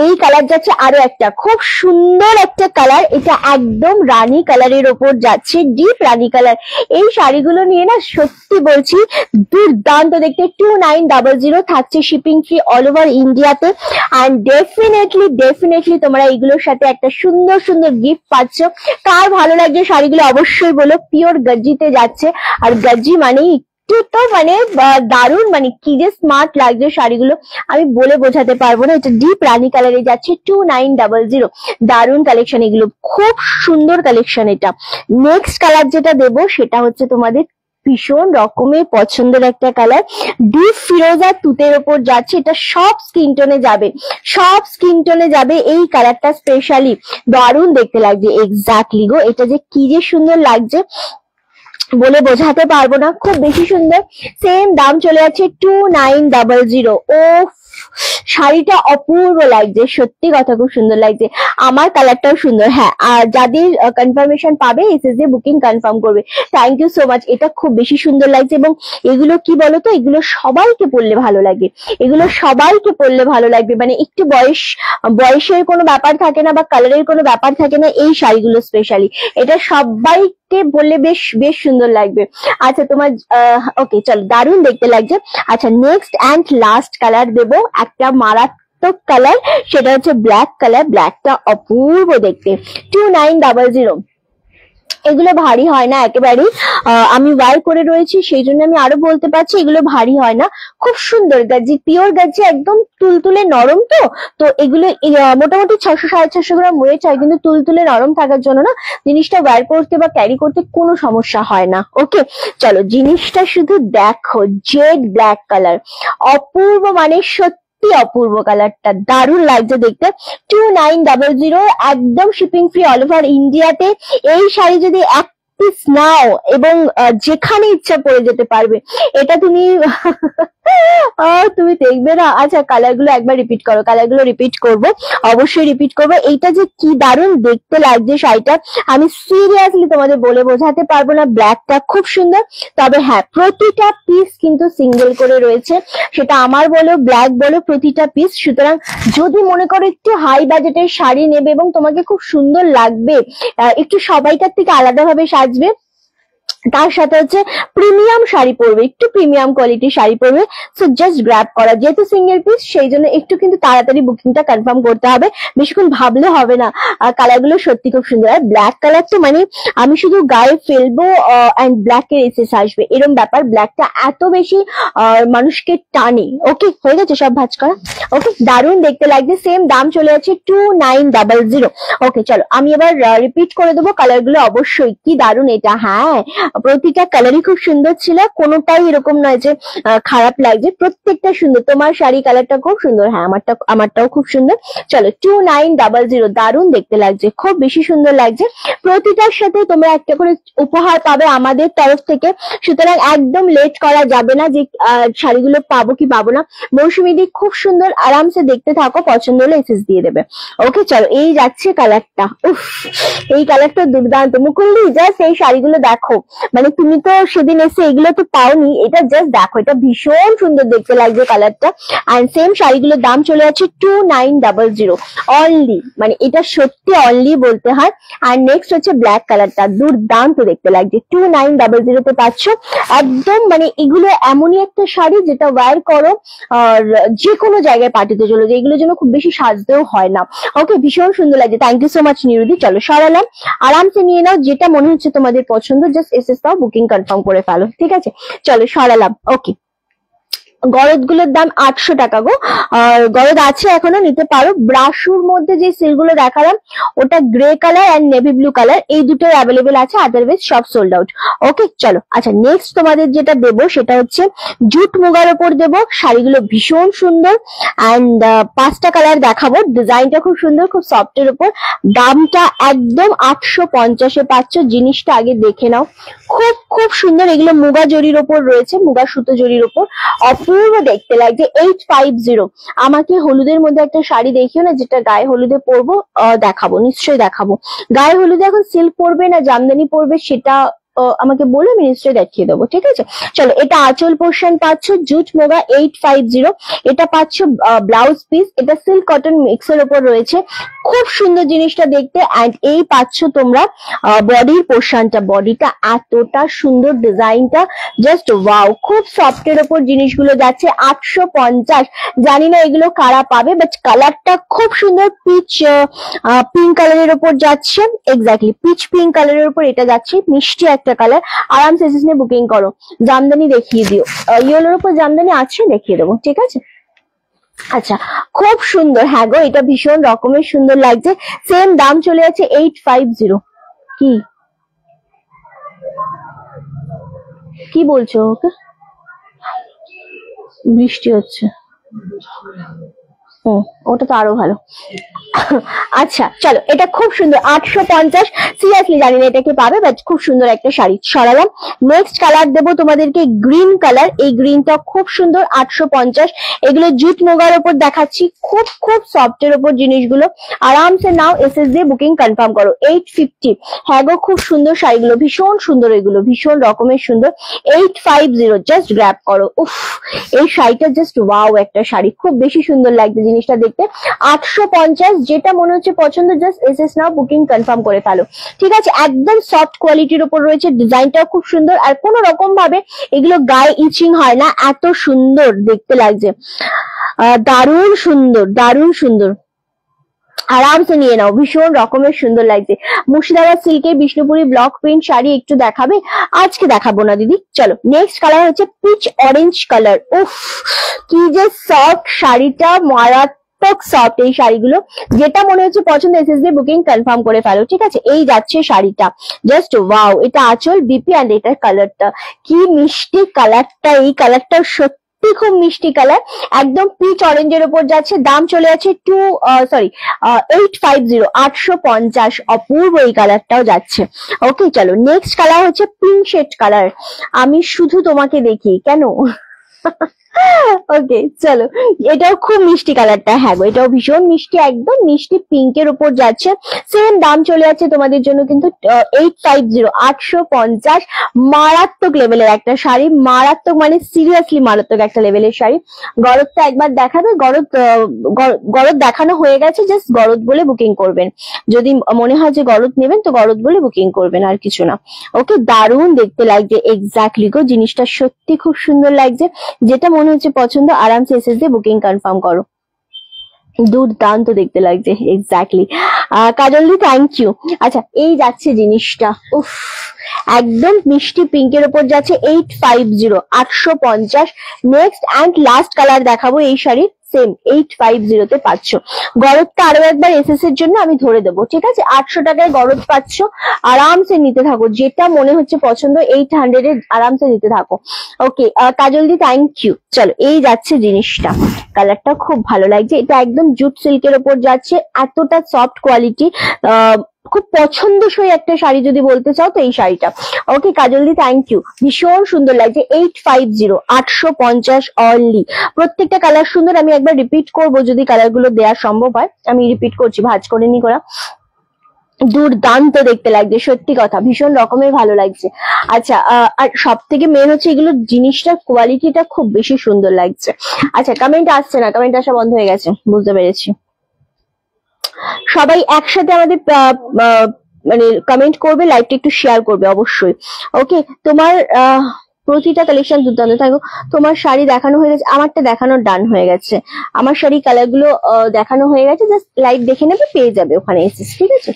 এই কালার যাচ্ছে আরো একটা খুব সুন্দর একটা কালার, এটা একদম রানী কালারের ওপর যাচ্ছে, ডিপ রানী কালার। এই শাড়িগুলো নিয়ে না সত্যি বলছি দুর্দান্ত দেখতে। 2900 থাকছে শিপিং ফ্রি অল ওভার ইন্ডিয়াতে। অ্যান্ড ডেফিনেটলি তোমরা এইগুলোর সাথে একটা সুন্দর সুন্দর গিফট পাচ্ছ। কার ভালো লাগছে শাড়িগুলো অবশ্যই বলো। পিওর গজ্জিতে যাচ্ছে, আর গজ্জি মানেই তো মানে দারুণ, মানে কি যে স্মার্ট লাগছে শাড়িগুলো আমি বলে বোঝাতে পারবো না। এটা ডিপ রানী কালারে যাচ্ছে 2900। দারুণ কালেকশন, এগুলো খুব সুন্দর কালেকশন। এটা নেক্সট কালার যেটা দেবো সেটা হচ্ছে তোমাদের ভীষণ রকমের পছন্দের একটা কালার, ডিপ ফিরোজা তুতের ওপর যাচ্ছে। এটা সব স্কিন টোনে যাবে, সব স্কিন টোনে যাবে। এই কালারটা স্পেশালি দারুণ দেখতে লাগছে। এক্স্যাক্টলি গো, এটা যে কি যে সুন্দর লাগছে বলে বোঝাতে পারবো না, খুব বেশি সুন্দর। সেম দাম চলে যাচ্ছে 2900। ও শাড়িটা অপূর্ব লাগছে, সত্যি কথা খুব সুন্দর লাগছে। আমার কালারটাও সুন্দর। হ্যাঁ, আর যাদের কনফার্মেশন পাবে এসএস দিয়ে বুকিং কনফার্ম করবে। Thank you so much. এটা খুব বেশি সুন্দর লাগছে, এবং এগুলো কি বলতো, এগুলো সবাইকে পরলে ভালো লাগে, এগুলো সবাইকে পরলে ভালো লাগবে। মানে একটু বয়সের কোনো ব্যাপার থাকে না, বা কালারের কোনো ব্যাপার থাকে না এই শাড়িগুলো স্পেশালি। এটা সবাইকে বললে বেশ বেশ সুন্দর লাগবে। আচ্ছা তোমার ওকে চলো, দারুণ দেখতে লাগছে। আচ্ছা নেক্সট অ্যান্ড লাস্ট কালার দেবো, একটা মারাত্মক কালার, সেটা হচ্ছে ব্ল্যাক কালার। ব্ল্যাকটা অপূর্ব দেখতে। 2900। এগুলো ভারী হয় না একেবারেই, আমি ওয়ার করে রয়েছি সেই জন্য আমি আরো বলতে পারছি এগুলো ভারী হয় না, খুব সুন্দর গাজি, পিওর গাজি, একদম তুলতুলে নরম। তো এগুলো মোটামুটি 600-650 গ্রাম ওয়েট হয়, কিন্তু তুলতুলে নরম থাকার জন্য না জিনিসটা ওয়ার করতে বা ক্যারি করতে কোনো সমস্যা হয় না। ওকে চলো, জিনিসটা শুধু দেখো, জেড ব্ল্যাক কালার, অপূর্ব, মানে সত্যি অপূর্ব কালারটা, দারুণ লাগছে দেখতে। 2900, একদম শিপিং ফ্রি অল ওভার ইন্ডিয়াতে। এই শাড়ি যদি এক পিস নাও এবং যেখানে ইচ্ছা পরে যেতে পারবে, এটা তুমি তুমি দেখবে না। আচ্ছা কালার গুলো একবার রিপিট করো, কালার গুলো রিপিট করবো, অবশ্যই রিপিট করবো। এইটা যে কি দারুণ দেখতে লাগছে শাড়িটা, আমি সিরিয়াসলি তোমাদের বলে বোঝাতে পারবো না। ব্ল্যাকটা খুব সুন্দর, তবে হ্যাঁ প্রতিটা পিস কিন্তু সিঙ্গেল করে রয়েছে, সেটা আমার বলো ব্ল্যাক বলো, প্রতিটা পিস। সুতরাং যদি মনে করো একটু হাই বাজেটের শাড়ি নেবে এবং তোমাকে খুব সুন্দর লাগবে, একটু সবাইকার থেকে আলাদাভাবে সাজবে, তার সাথে হচ্ছে প্রিমিয়াম শাড়ি পরবে, একটু প্রিমিয়াম কোয়ালিটির শাড়ি পরবে, সো জাস্ট গ্র্যাব করা। যেহেতু সিঙ্গেল পিস সেই জন্য একটু কিন্তু তাড়াতাড়ি বুকিংটা কনফার্ম করতে হবে, বেশিক্ষণ ভাবলে হবে না। কালার গুলো সত্যি খুব সুন্দর। আর ব্ল্যাক কালার তো মানে আমি শুধু গায়ে ফেলবো অ্যান্ড ব্ল্যাক এর এসেস আসবে, এরকম ব্যাপার। ব্ল্যাকটা এত বেশি মানুষকে টানে। ওকে হয়ে গেছে সব ভাজ করা। ওকে দারুণ দেখতে লাগছে। সেম দাম চলে যাচ্ছে 2900। ওকে চলো আমি এবার রিপিট করে দেবো কালার গুলো, অবশ্যই কি দারুণ এটা। হ্যাঁ প্রতিটা কালারই খুব সুন্দর ছিল, কোনোটাই এরকম নয় যে খারাপ লাগছে, প্রত্যেকটা সুন্দর। তোমার শাড়ি কালারটা খুব সুন্দর, হ্যাঁ আমারটাও খুব সুন্দর। চলো 2900, দারুণ দেখতে লাগছে, খুব বেশি সুন্দর লাগছে। প্রতিটার সাথে তোমরা একটা করে উপহার পাবে আমাদের তরফ থেকে, সুতরাং একদম লেট করা যাবে না যে শাড়িগুলো পাবো কি পাবো না। মৌসুমীদি খুব সুন্দর, আরামসে দেখতে থাকো, পছন্দ হলে এসএস দিয়ে দেবে। ওকে চলো, এই যাচ্ছে কালারটা। উফ এই কালারটা দুর্দান্ত। মুকুলদি জাস্ট এই শাড়িগুলো দেখো, মানে তুমি তো সেদিন এসে এগুলো তো পাওনি, এটা জাস্ট দেখো, এটা ভীষণ সুন্দর দেখতে লাগছে কালারটা। এন্ড সেম শাড়িগুলোর দাম চলে যাচ্ছে 2900 অনলি, মানে এটা সত্যি অনলি বলতে হয়। আর নেক্সট হচ্ছে ব্ল্যাক কালারটা, দুর্দান্ত দেখতে লাগছে, 2900 তে পাচ্ছ একদম। মানে এগুলো এমনই একটা শাড়ি যেটা ওয়্যার করো আর যে কোনো জায়গায় পার্টিতে চলে যায়, এগুলোর জন্য খুব বেশি সাজতেও হয় না। ওকে, ভীষণ সুন্দর লাগছে। থ্যাংক ইউ সো মাচ নিরুদি। চলো সরালাম, আরামসে নিয়ে নাও, যেটা মনে হচ্ছে তোমাদের পছন্দ জাস্ট এসএস দাও, বুকিং কনফার্ম করে ফেলো, ঠিক আছে? চলো সরালাম। ওকে, গরদ গুলোর দাম 800 টাকা গো। আর গরদ আছে এখনো, নিতে পারো। ব্রাশুর মধ্যে যে সিল্ক গুলো দেখালাম ওটা grey colour and navy blue colour, এই দুটো অ্যাভেলেবেল আছে, আদারওয়াইজ সব সোল্ড আউট। ওকে চলো, আচ্ছা নেক্সট তোমাদের যেটা দেবো সেটা হচ্ছে জুট মুগার ওপর দেবো। শাড়িগুলো ভীষণ সুন্দর এন্ড 5টা কালার দেখাবো, ডিজাইনটা খুব সুন্দর, খুব সফটের উপর। দামটা একদম 850-এ পাচ্ছ। জিনিসটা আগে দেখে নাও, খুব খুব সুন্দর। এগুলো মুগা জরির ওপর রয়েছে, মুগা সুতো জরির ওপর, অপূর্ব দেখতে লাগছে। 850। আমাকে হলুদের মধ্যে একটা শাড়ি দেখিও না, যেটা গায়ে হলুদে পরবো, দেখাবো, নিশ্চয়ই দেখাবো। গায়ে হলুদে এখন সিল্ক পরবে না জামদানি পরবে সেটা আমাকে বলে আমি নিশ্চয়ই দেখিয়ে দেবো, ঠিক আছে? চলো, এটা আঁচল পোর্শন পাচ্ছ, জুট মোগা 850। এটা পাচ্ছ ব্লাউজ পিস, এটা সিল্ক কটন মিক্সের ওপর রয়েছে, খুব সুন্দর জিনিসটা দেখতে। এন্ড এই পাচ্ছ তোমরা বডির পোর্শনটা, বডিটা এতটা সুন্দর, ডিজাইনটা জাস্ট ওয়াও, খুব সফটের ওপর জিনিসগুলো যাচ্ছে 850। জানি না এগুলো কারা পাবে, বাট কালারটা খুব সুন্দর, পিচ পিঙ্ক কালারের ওপর যাচ্ছে, এক্স্যাক্টলি পিচ পিঙ্ক কালারের উপর এটা যাচ্ছে, মিষ্টি একটা কালার। আরামসে এসএস নিয়ে বুকিং করো। জামদানি দেখিয়ে দিও, ইয়েলোর উপর জামদানি আছে, দেখিয়ে দেবো, ঠিক আছে? আচ্ছা, খুব সুন্দর। হ্যাঁ গো, এটা ভীষণ রকমের সুন্দর লাগছে। সেম দাম চলে যাচ্ছে 850। কি কি বলছো? ওকে, বৃষ্টি হচ্ছে। ওটা তো আরো ভালো। আচ্ছা চলো, এটা খুব সুন্দর, 850। সিরিয়াসলি জানি না এটা কি পাবে, বাট খুব সুন্দর একটা শাড়ি। সরালাম। নেক্সট কালার দেবো তোমাদেরকে গ্রিন কালার। এই গ্রিনটা খুব সুন্দর, 850। এগুলো জুট মোগার ওপর দেখাচ্ছি, খুব খুব সফটের ওপর জিনিসগুলো। আরামসে নাও, এসএস দিয়ে বুকিং কনফার্ম করো। 850। হ্যাঁ গো, খুব সুন্দর শাড়িগুলো, ভীষণ সুন্দর, এগুলো ভীষণ রকমের সুন্দর। 850, জাস্ট গ্র্যাব করো। উফ, এই শাড়িটা জাস্ট ওয়াও একটা শাড়ি, খুব বেশি সুন্দর লাগছে জিনিসটা দেখতে। 850, যেটা মনে হচ্ছে পছন্দ জাস্ট এসএস নাও, বুকিং কনফার্ম করে ফেলো, ঠিক আছে? একদম সফট কোয়ালিটির উপর রয়েছে, ডিজাইনটাও খুব সুন্দর, আর কোনো রকম ভাবে এগুলো গায়ে ইচিং হয় না, এত সুন্দর দেখতে লাগছে। দারুণ সুন্দর, দারুণ সুন্দর। আরামসে নিয়ে নাও, ভীষণ রকমের সুন্দর লাগছে। মুর্শিদাবাদ সিল্কের বিষ্ণুপুরি ব্লক প্রিন্ট শাড়ি একটু দেখাবে? আজকে দেখাবো না দিদি। চলো, নেক্সট কালার হচ্ছে পিচ অরেঞ্জ কালার। উফ, কি যে সফট শাড়িটা, মারাত্মক সফট এই শাড়িগুলো। যেটা মনে হচ্ছে পছন্দ এসএস দিয়ে বুকিং কনফার্ম করে ফেলো, ঠিক আছে? এই যাচ্ছে শাড়িটা, জাস্ট ওয়াও। এটা আঁচল, বিপি, এন্ড এটার কালারটা কি মিষ্টি কালারটা, এই কালারটা সত্যি খুব মিষ্টি কালার, একদম পিচ অরেঞ্জের উপর যাচ্ছে। দাম চলে যাচ্ছে 850, 850। অপূর্ব এই কালারটাও যাচ্ছে। ওকে চলো, নেক্সট কালার হচ্ছে পিঙ্ক শেড কালার। আমি শুধু তোমাকে দেখি কেন? ওকে চলো, এটাও খুব মিষ্টি কালারটা। হ্যাঁ গো, এটাও ভীষণ মিষ্টি, একদম মিষ্টি পিঙ্কের উপর যাচ্ছে। সেম দাম চলে যাচ্ছে তোমাদের জন্য কিন্তু 850, 850। মারাত্মক লেভেলের একটা শাড়ি, মারাত্মক মানে সিরিয়াসলি মারাত্মক একটা লেভেলের শাড়ি। গরদটা একবার দেখাবে? গরদ দেখানো হয়ে গেছে, জাস্ট গরদ বলে বুকিং করবেন। যদি মনে হয় যে গরদ নেবেন তো গরদ বলে বুকিং করবেন, আর কিছু না। ওকে, দারুণ দেখতে লাগছে, এক্স্যাক্টলি গো, জিনিসটা সত্যি খুব সুন্দর লাগছে। যেটা মনে হচ্ছে পছন্দ আরামসে এসএস দিয়ে বুকিং কনফার্ম করো। দুর্দান্ত দেখতে লাগছে, এক্স্যাক্টলি। কাজল দি থ্যাংক ইউ। আচ্ছা, এই যাচ্ছে জিনিসটা, উফ, একদম মিষ্টি পিঙ্কের উপর যাচ্ছে, 850, 850। নেক্সট অ্যান্ড লাস্ট কালার দেখাবো এই শাড়ির, সেম 850 তে পাচ্ছ। গরদটা আরো একবার এসএস এর জন্য আমি ধরে দেবো, ঠিক আছে? 800 টাকায় গরদ পাচ্ছ, আরামসে নিতে থাকো, যেটা মনে হচ্ছে পছন্দ 800 এ আরামসে নিতে থাকো। ওকে, কাজল দি থ্যাংক ইউ। চলো, এই যাচ্ছে জিনিসটা, কালারটা খুব ভালো লাগছে। এটা একদম জুট সিল্কের ওপর যাচ্ছে, এতটা সফট কোয়ালিটি, খুব পছন্দসই একটা শাড়ি যদি বলতে চাও তো এই শাড়িটা। ওকে কাজল দি থ্যাংক ইউ, ভীষণ সুন্দর লাগছে। 850, 850 অনলি। প্রত্যেকটা কালার সুন্দর। আমি একবার রিপিট করবো যদি কালার গুলো দেওয়া সম্ভব হয়, আমি রিপিট করছি, ভাঁজ করে নি করা। দুর্দান্ত দেখতে লাগছে, সত্যি কথা ভীষণ রকমের ভালো লাগছে। আচ্ছা আর সব থেকে মেন হচ্ছে এগুলো জিনিসটার কোয়ালিটিটা খুব বেশি সুন্দর লাগছে। আচ্ছা কমেন্ট আসছে না, কমেন্ট আসা বন্ধ হয়ে গেছে, বুঝতে পেরেছি। সবাই একসাথে আমাদের মানে কমেন্ট করবে, লাইভটা একটু শেয়ার করবে অবশ্যই। ওকে, তোমার প্রতিটা কালেকশন দুর্দান্ত থাকো। তোমার শাড়ি দেখানো হয়ে গেছে, আমারটা দেখানোর ডান হয়ে গেছে। আমার শাড়ি কালার গুলো দেখানো হয়ে গেছে, জাস্ট লাইভ দেখে নেবে, পেয়ে যাবে ওখানে এসে, ঠিক আছে।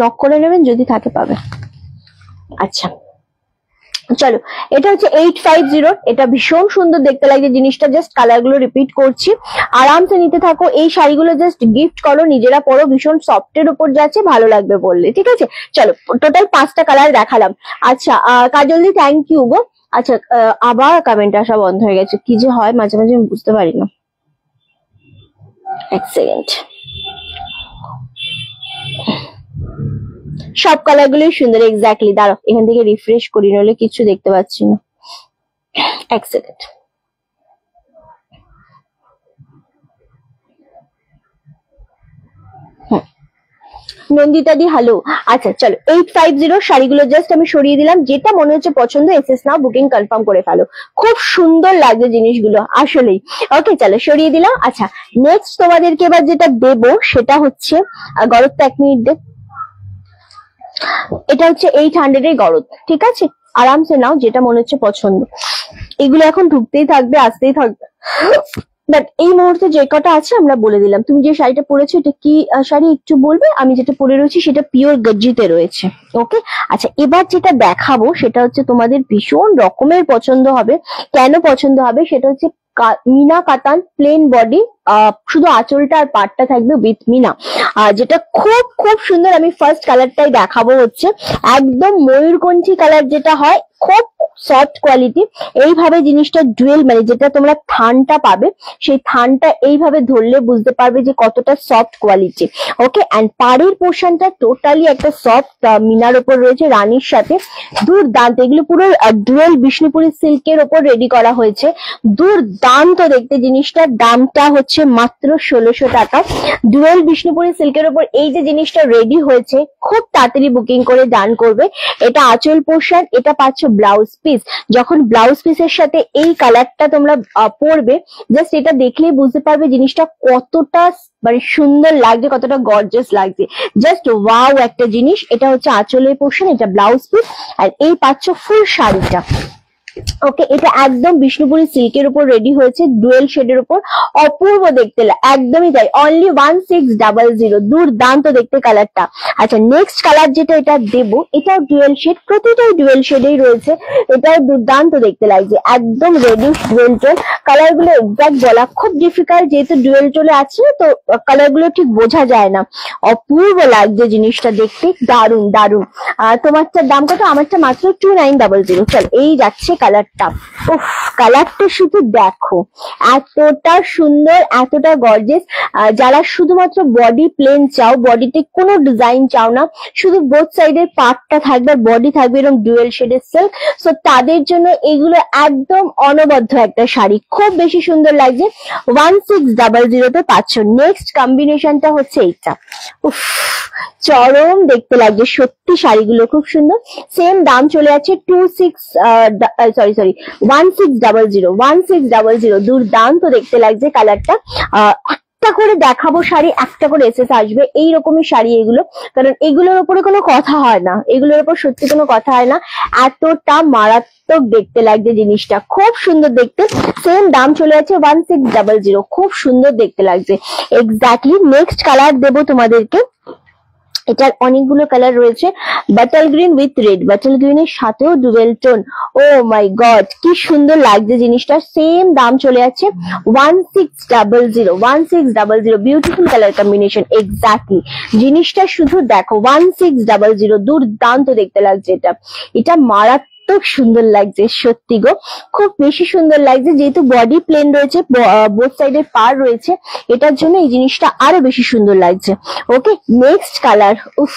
নক করে নেবেন, যদি থাকে পাবে। আচ্ছা চলো, এটা হচ্ছে 850, এটা ভীষণ সুন্দর দেখতে লাগে জিনিসটা, জাস্ট কালার গুলো রিপিট করছি, আরামসে নিতে থাকো। এই শাড়িগুলো জাস্ট গিফট করো, নিজেরা পরো, ভীষণ সফটের উপর যাচ্ছে, ভালো লাগবে বললে, ঠিক আছে। চলো, টোটাল 5টা কালার দেখালাম। আচ্ছা কাজল দি থ্যাংক ইউ গো। আচ্ছা আবার কমেন্ট আসা বন্ধ হয়ে গেছে, কি যে হয় মাঝে মাঝে আমি বুঝতে পারি না। এক সেকেন্ড, সব কালার গুলোই সুন্দর, এক্স্যাক্টলি। দাঁড়াও এখান থেকে রিফ্রেশ করি, নইলে কিছু দেখতে পাচ্ছি না। এক সেকেন্ড, নন্দিতা দি হ্যালো। আচ্ছা চলো, 850 শাড়িগুলো জাস্ট আমি সরিয়ে দিলাম, যেটা মনে হচ্ছে পছন্দ এসএস নাও, বুকিং কনফার্ম করে ফেলো। খুব সুন্দর লাগছে জিনিসগুলো আসলেই। ওকে চলো, সরিয়ে দিলাম। আচ্ছা নেক্সট তোমাদেরকে এবার যেটা দেবো সেটা হচ্ছে গরদটা 1 মিনিট দে। এটা হচ্ছে 800 এর গরদ, ঠিক আছে, আরামসে নাও, যেটা মনে হচ্ছে পছন্দ। এগুলো এখন ঢুকতেই থাকবে, আসতেই থাকবে, বাট এই মুহূর্তে যে কটা আছে আমরা বলে দিলাম। তুমি যে শাড়িটা পরেছো এটা কি শাড়ি একটু বলবে? আমি যেটা পরে রয়েছি সেটা পিওর গর্জিতে রয়েছে। ওকে আচ্ছা, এবার যেটা দেখাবো সেটা হচ্ছে তোমাদের ভীষণ রকমের পছন্দ হবে। কেন পছন্দ হবে সেটা হচ্ছে মিনা কাতান, প্লেন বডি, শুধু আঁচলটা আর পাটটা থাকবে উইথ মিনা, যেটা খুব খুব সুন্দর। আমি ফার্স্ট কালারটাই দেখাবো, হচ্ছে একদম ময়ূরকণ্ঠী কালার, যেটা হয় খুব সফট কোয়ালিটি। এইভাবে জিনিসটা ডুয়েল, মানে যেটা তোমরা থানটা পাবে, সেই থানটা এইভাবে ধরলে বুঝতে পারবে যে কতটা সফট কোয়ালিটি। ওকে, অ্যান্ড পাড়ের পোর্শনটা টোটালি একটা সফট মিনার ওপর রয়েছে, রানীর সাথে দুর্দান্ত। এগুলো পুরো ডুয়েল বিষ্ণুপুরি সিল্কের ওপর রেডি করা হয়েছে, দুর্দান্ত দেখতে জিনিসটার। দামটা হচ্ছে মাত্র 1600 টাকা। ডুয়েল বিষ্ণুপুরি সিল্কের ওপর এই যে জিনিসটা রেডি হয়েছে, খুব তাড়াতাড়ি বুকিং করে ডান করবে। এটা আঁচল পোর্শন, এটা পাচ্ছ ব্লাউজ পিস। যখন ব্লাউজ পিসের সাথে এই কালারটা তোমরা পরবে, জাস্ট এটা দেখলেই বুঝতে পারবে জিনিসটা কতটা মানে সুন্দর লাগছে, কতটা গর্জিয়াস লাগছে। জাস্ট ওয়াও একটা জিনিস। এটা হচ্ছে আঁচলের পোর্শন, এটা ব্লাউজ পিস, আর এই পাচ্ছ ফুল শাড়িটা। ওকে, এটা একদম বিষ্ণুপুরি সিল্কের উপর রেডি হয়েছে, ডুয়েল শেডের উপর, অপূর্ব দেখতে, একদমই তাই। অনলি 1600, দুর্দান্ত দেখতে কালারটা। আচ্ছা নেক্সট কালার যেটা এটা দেবো, এটাও ডুয়েল শেড, প্রতিটাই ডুয়েল শেডেই রয়েছে। এটাও দুর্দান্ত দেখতে লাগছে, একদম রেডি ডুয়েল টোন। কালার গুলো এক্সাক্ট বলা খুব ডিফিকাল্ট, যেহেতু ডুয়েল টোনে আছে তো কালার গুলো ঠিক বোঝা যায় না। অপূর্ব লাগছে জিনিসটা দেখতে, দারুন দারুন। তোমারটার দাম কত? আমারটা মাত্র 2900। চল এই যাচ্ছে কালারটা। উফ, কালারটা শুধু দেখো, এতটা সুন্দর, এতটা গর্জিয়াস। যারা শুধুমাত্র বডি প্লেন চাও, বডিতে কোনো ডিজাইন চাও না, শুধু বোথ সাইডের পার্টটা থাকবে, বডি থাকবে এরকম ডুয়েল শেডের সিল্ক, সো তাদের জন্য এগুলো একদম অনবদ্য একটা শাড়ি, খুব বেশি সুন্দর লাগছে। 1600 তে পাচ্ছ। নেক্সট কম্বিনেশনটা হচ্ছে এইটা। উফ, চরম দেখতে লাগছে সত্যি, শাড়িগুলো খুব সুন্দর। সেম দাম চলে যাচ্ছে 1600। দুর্দান্ত দেখতে লাগছে কালারটা। একটা করে দেখাবো শাড়ি, একটা করে এসএস আসবে, এইরকমই শাড়ি এগুলো, কারণ এগুলোর উপরে কোনো কথা হয় না, এগুলোর উপর সত্যি কোনো কথা হয় না, এতটা মারাত্মক দেখতে লাগছে জিনিসটা, খুব সুন্দর দেখতে। সেম দাম চলে যাচ্ছে 1600, খুব সুন্দর দেখতে লাগছে এক্স্যাক্টলি। নেক্সট কালার দেবো তোমাদেরকে, এটার অনেকগুলো কালার রয়েছে, bottle green with red, bottle গ্রিনের সাথেও ডুয়েল টোন। ও মাই গড, কি সুন্দর লাগছে জিনিসটা। সেম দাম চলে যাচ্ছে 1600। Beautiful colour combination, exactly. জিনিসটা শুধু দেখো, 1600, দুর্দান্ত দেখতে লাগছে এটা। এটা মারাত্মক সুন্দর লাগছে সত্যি গো, খুব বেশি সুন্দর লাগছে। যেহেতু বডি প্লেন রয়েছে, বোথ সাইডের পার রয়েছে, এটার জন্য এই জিনিসটা আরো বেশি সুন্দর লাগছে। ওকে নেক্সট কালার, উফ,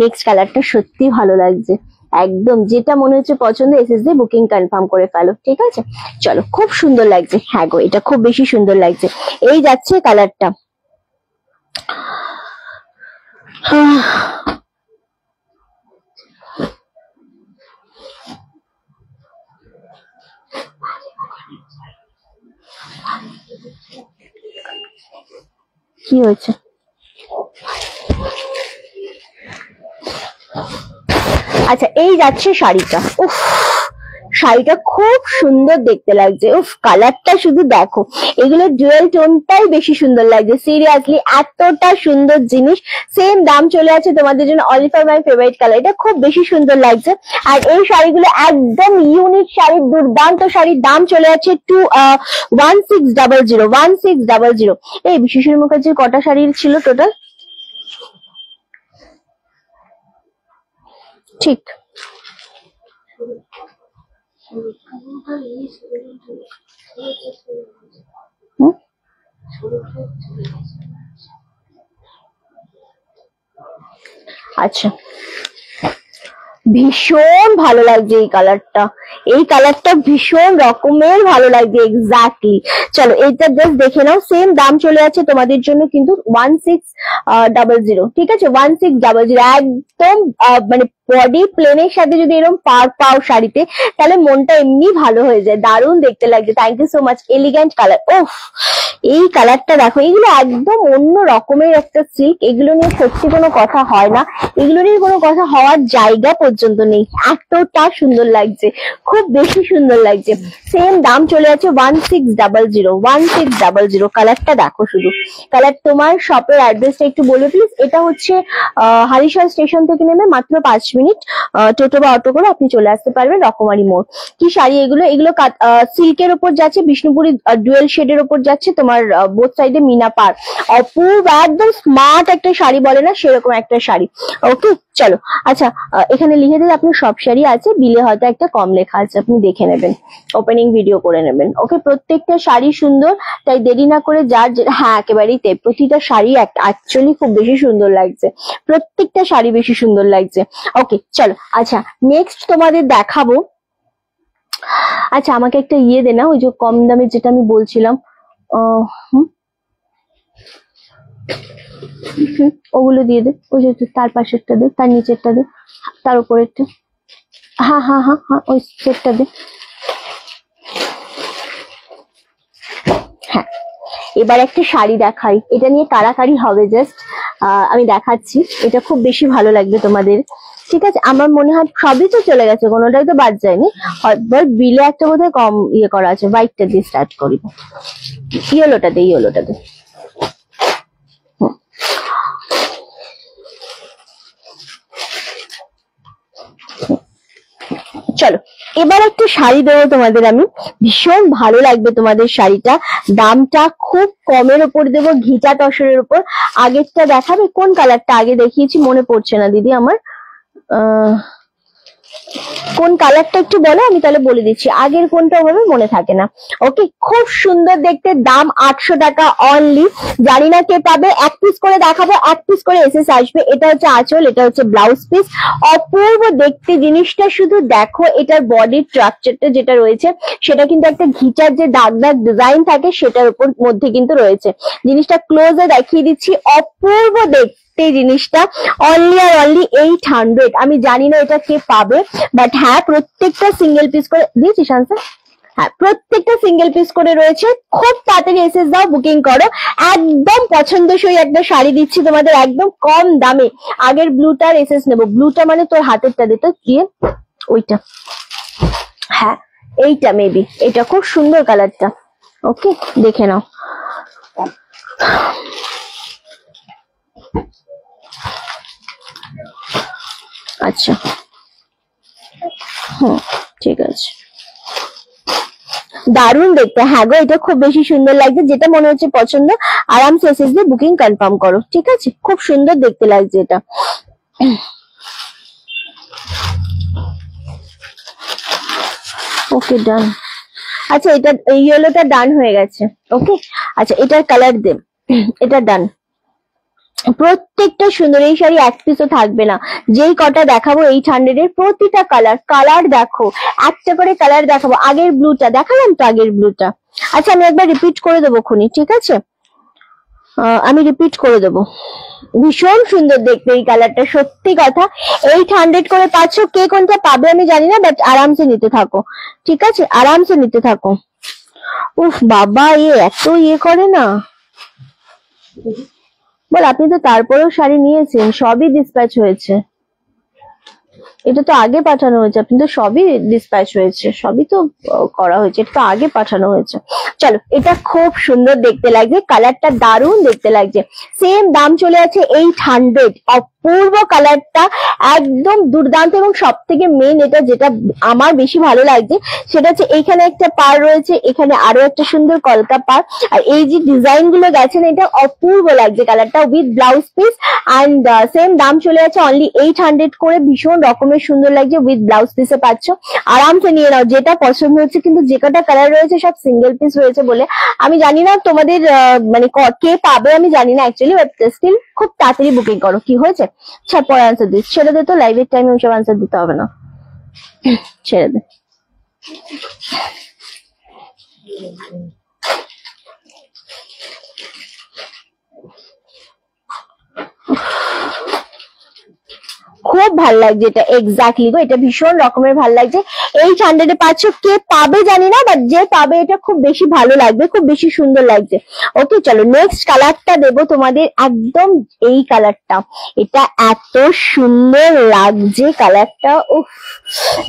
নেক্সট কালারটা সত্যি ভালো লাগছে, একদম যেটা মনে হচ্ছে পছন্দ এসএস দিয়ে বুকিং কনফার্ম করে ফেলো, ঠিক আছে? চলো, খুব সুন্দর লাগছে। হ্যাঁ গো, এটা খুব বেশি সুন্দর লাগছে। এই যাচ্ছে কালারটা। কি হয়েছে? আচ্ছা, এই যাচ্ছে শাড়িটা। উফ, শাড়িটা খুব সুন্দর দেখতে লাগছে। উফ, কালারটা শুধু দেখো, এগুলো ডুয়েল টোনটাই বেশি সুন্দর লাগছে। সিরিয়াসলি এতটা সুন্দর জিনিস। সেম দাম চলে আছে তোমাদের জন্য, only for my favourite colour. এটা খুব বেশি সুন্দর লাগছে। আর এই শাড়িগুলো একদম ইউনিক শাড়ি, দুর্দান্ত শাড়ির দাম চলে যাচ্ছে 1600 1600। এই বিশ্বশ্রী মুখার্জির কটা শাড়ি ছিল টোটাল? ঠিক হুম, আচ্ছা, ভীষণ ভালো লাগছে এই কালারটা। এই কালারটা ভীষণ রকমের ভালো লাগছে, এক্স্যাক্টলি। চলো, এইটা জাস্ট দেখে নাও। সেম দাম চলে আছে তোমাদের জন্য কিন্তু 1600, ঠিক আছে? 1600। একদম মানে বডি প্লেনের সাথে যদি এরকম পার পাও শাড়িতে, তাহলে মনটা এমনি ভালো হয়ে যায়। দারুণ দেখতে লাগছে। Thank you so much. Elegant colour. ওফ, এই কালারটা দেখো, এগুলো একদম অন্য রকমের একটা সিল্ক। এগুলো নিয়ে সত্যি কোনো কথা হয় না, এগুলো নিয়ে কোনো কথা হওয়ার জায়গা পর্যন্ত নেই। এতটা সুন্দর লাগছে, খুব বেশি সুন্দর লাগছে। সেম দাম চলে যাচ্ছে 1600 1600। কালারটা দেখো শুধু। কালার, তোমার শপের অ্যাড্রেসটা একটু বলে প্লিজ। এটা হচ্ছে হালিশহর স্টেশন থেকে নেমে মাত্র 5 মিনিট টোটো বা অটো করে আপনি চলে আসতে পারবেন রকমারি মোড়। কি শাড়ি এগুলো? এগুলো সিল্কের ওপর যাচ্ছে, বিষ্ণুপুরি ডুয়েল শেডের ওপর যাচ্ছে, তোমার বোথ সাইডে মিনা পার। অপূর্ব, একদম স্মার্ট একটা শাড়ি বলে না, সেরকম একটা শাড়ি। ওকে, চলো। আচ্ছা, এখানে লিখে দিলে আপনার সব শাড়ি আছে, বিলে হয়তো একটা কম লেখা আছে, আপনি দেখে নেবেন, ওপেনিং ভিডিও করে নেবেন। ওকে, প্রত্যেকটা শাড়ি সুন্দর, তাই দেরি না করে যার হ্যাঁ একেবারেই তাই, প্রতিটা শাড়ি অ্যাকচুয়ালি খুব বেশি সুন্দর লাগছে, প্রত্যেকটা শাড়ি বেশি সুন্দর লাগছে। ওকে, চলো। আচ্ছা, নেক্সট তোমাদের দেখাবো। আচ্ছা, আমাকে একটা ইয়ে দে না, ওই যে কম দামে যেটা আমি বলছিলাম, ওগুলো দিয়ে দে। ওই যে তার পাশেরটা দে, তার নিচেরটা দে, তার উপরেরটা। হ্যাঁ হ্যাঁ হ্যাঁ হ্যাঁ, ওই সেটটা দে। হ্যাঁ, এবার একটা শাড়ি দেখাই, এটা নিয়ে কারাকারি হবে জাস্ট। আমি দেখাচ্ছি, এটা খুব বেশি ভালো লাগবে তোমাদের, ঠিক আছে? আমার মনে হয় সবই তো চলে গেছে, কোনোটাই তো বাদ যায়নি। বিলে একটা বোধহয় কম ইয়ে করা আছে। হোয়াইটটা দিয়ে স্টার্ট করি, ইয়েলোটা দে, ইয়েলোটা দে। চলো, এবার একটা শাড়ি দেবো তোমাদের আমি, ভীষণ ভালো লাগবে তোমাদের শাড়িটা। দামটা খুব কমের ওপর দেবো, ঘিচা তসরের উপর। আগেরটা দেখাবে? কোন কালারটা আগে দেখিয়েছি মনে পড়ছে না দিদি আমার। কোন কালারটা একটু বলো, আমি তাহলে বলে দিচ্ছি। আগের কোনটা হবে মনে থাকে না। ওকে, খুব সুন্দর দেখতে, দাম 800 টাকা অনলি। জানি না কে পাবে, এক পিস করে দেখাবো, এক পিস করে এসএস আসবে। এটা হচ্ছে আঁচল, এটা হচ্ছে ব্লাউজ পিস। অপূর্ব দেখতে জিনিসটা, শুধু দেখো এটার বডির স্ট্রাকচারটা যেটা রয়েছে, সেটা কিন্তু একটা ঘিচার যে দাগ দাগ ডিজাইন থাকে সেটার উপর মধ্যে কিন্তু রয়েছে। জিনিসটা ক্লোজে দেখিয়ে দিচ্ছি, অপূর্ব দেখতে জিনিসটা। অনলি আর অনলি 800। আমি জানি না এটা কে পাবে, বাট হ্যাঁ, প্রত্যেকটা সিঙ্গেল পিস করে দিয়েছিস আনসার। হ্যাঁ, প্রত্যেকটা সিঙ্গেল পিস করে রয়েছে। খুব তাড়াতাড়ি এসএস দাও, বুকিং করো। একদম পছন্দসই একটা শাড়ি দিচ্ছি তোমাদের, একদম কম দামে। আগের ব্লুটার এসএস নেবো। ব্লুটা মানে তোর হাতেরটা দে তো, কি ওইটা? হ্যাঁ, এইটা মেবি, এটা খুব সুন্দর কালারটা। ওকে, দেখে নাও। আচ্ছা, ঠিক আছে, দারুণ দেখতে। হ্যাঁ গো, এটা খুব বেশি সুন্দর লাগছে। যেটা মনে হচ্ছে পছন্দ, আরামসে এসএস দিয়ে বুকিং কনফার্ম করো, ঠিক আছে? খুব সুন্দর দেখতে লাগছে এটা। ওকে, ডান। আচ্ছা, এটা ইয়েলোটা ডান হয়ে গেছে। ওকে, আচ্ছা, এটার কালার দে, এটা ডান। প্রত্যেকটা সুন্দর। এই শাড়ি এক পিসও থাকবে না, যেই কটা দেখাবো 800 এর প্রতিটা কালার দেখো, একটা করে কালার দেখাবো। আগের ব্লুটা দেখালাম তো, আগের ব্লুটা। আচ্ছা আমি একবার রিপিট করে দেবো খুনি, ঠিক আছে? আমি রিপিট করে দেবো। ভীষণ সুন্দর দেখতে এই কালারটা, সত্যি কথা। 800 করে পাচ্ছ, কে কোনটা পাবে আমি জানি না, বাট আরামসে নিতে থাকো, ঠিক আছে? আরামসে নিতে থাকো। উফ বাবা, এত করে না বল। আপনি তো তারপরেও শাড়ি নিয়েছেন, সবই ডিসপ্যাচ হয়েছে। এটা তো আগে পাঠানো হয়েছে, আপনি তো সবই ডিসপ্যাচ হয়েছে, সবই তো করা হয়েছে, এটা তো আগে পাঠানো হয়েছে। চলো, এটা খুব সুন্দর দেখতে লাগছে, কালারটা দারুণ দেখতে লাগছে। সেম দাম চলে আছে 800। অপূর্ব কালারটা, একদম দুর্দান্ত। এবং সব থেকে মেন এটা যেটা আমার বেশি ভালো লাগছে সেটা হচ্ছে এইখানে একটা পার রয়েছে, এখানে আরো একটা সুন্দর কলকা পার, আর এই যে ডিজাইন গুলো গেছে না, এটা অপূর্ব লাগছে কালারটা, with blouse piece. And same দাম চলে আছে অনলি 800 করে। ভীষণ রকমের সুন্দর লাগছে, উইথ ব্লাউজ পিসে পাচ্ছ। আরামসে নিয়ে নাও, যেটা পছন্দ হচ্ছে। কিন্তু যে কটা কালার রয়েছে সব সিঙ্গেল পিস রয়েছে বলে আমি জানি না তোমাদের মানে কে পাবে আমি জানি না অ্যাকচুয়ালি, বাট স্টিল খুব তাড়াতাড়ি বুকিং করো। কি হয়েছে? আচ্ছা পরে আনসার দিস, ছেড়ে দে তো, লাইভের টাইমে ওসব আনসার দিতে হবে না, ছেড়ে দে। খুব ভালো লাগছে এটা, এক্স্যাক্টলি গো, এটা ভীষণ রকমের ভালো লাগছে। 800 এ পাচ্ছ, কে পাবে জানি না, বাট যে পাবে এটা খুব বেশি ভালো লাগবে, খুব বেশি সুন্দর লাগছে। ওকে চলো, নেক্সট কালারটা দেবো তোমাদের, একদম এই কালারটা। এটা এত সুন্দর লাগছে কালারটা, উফ,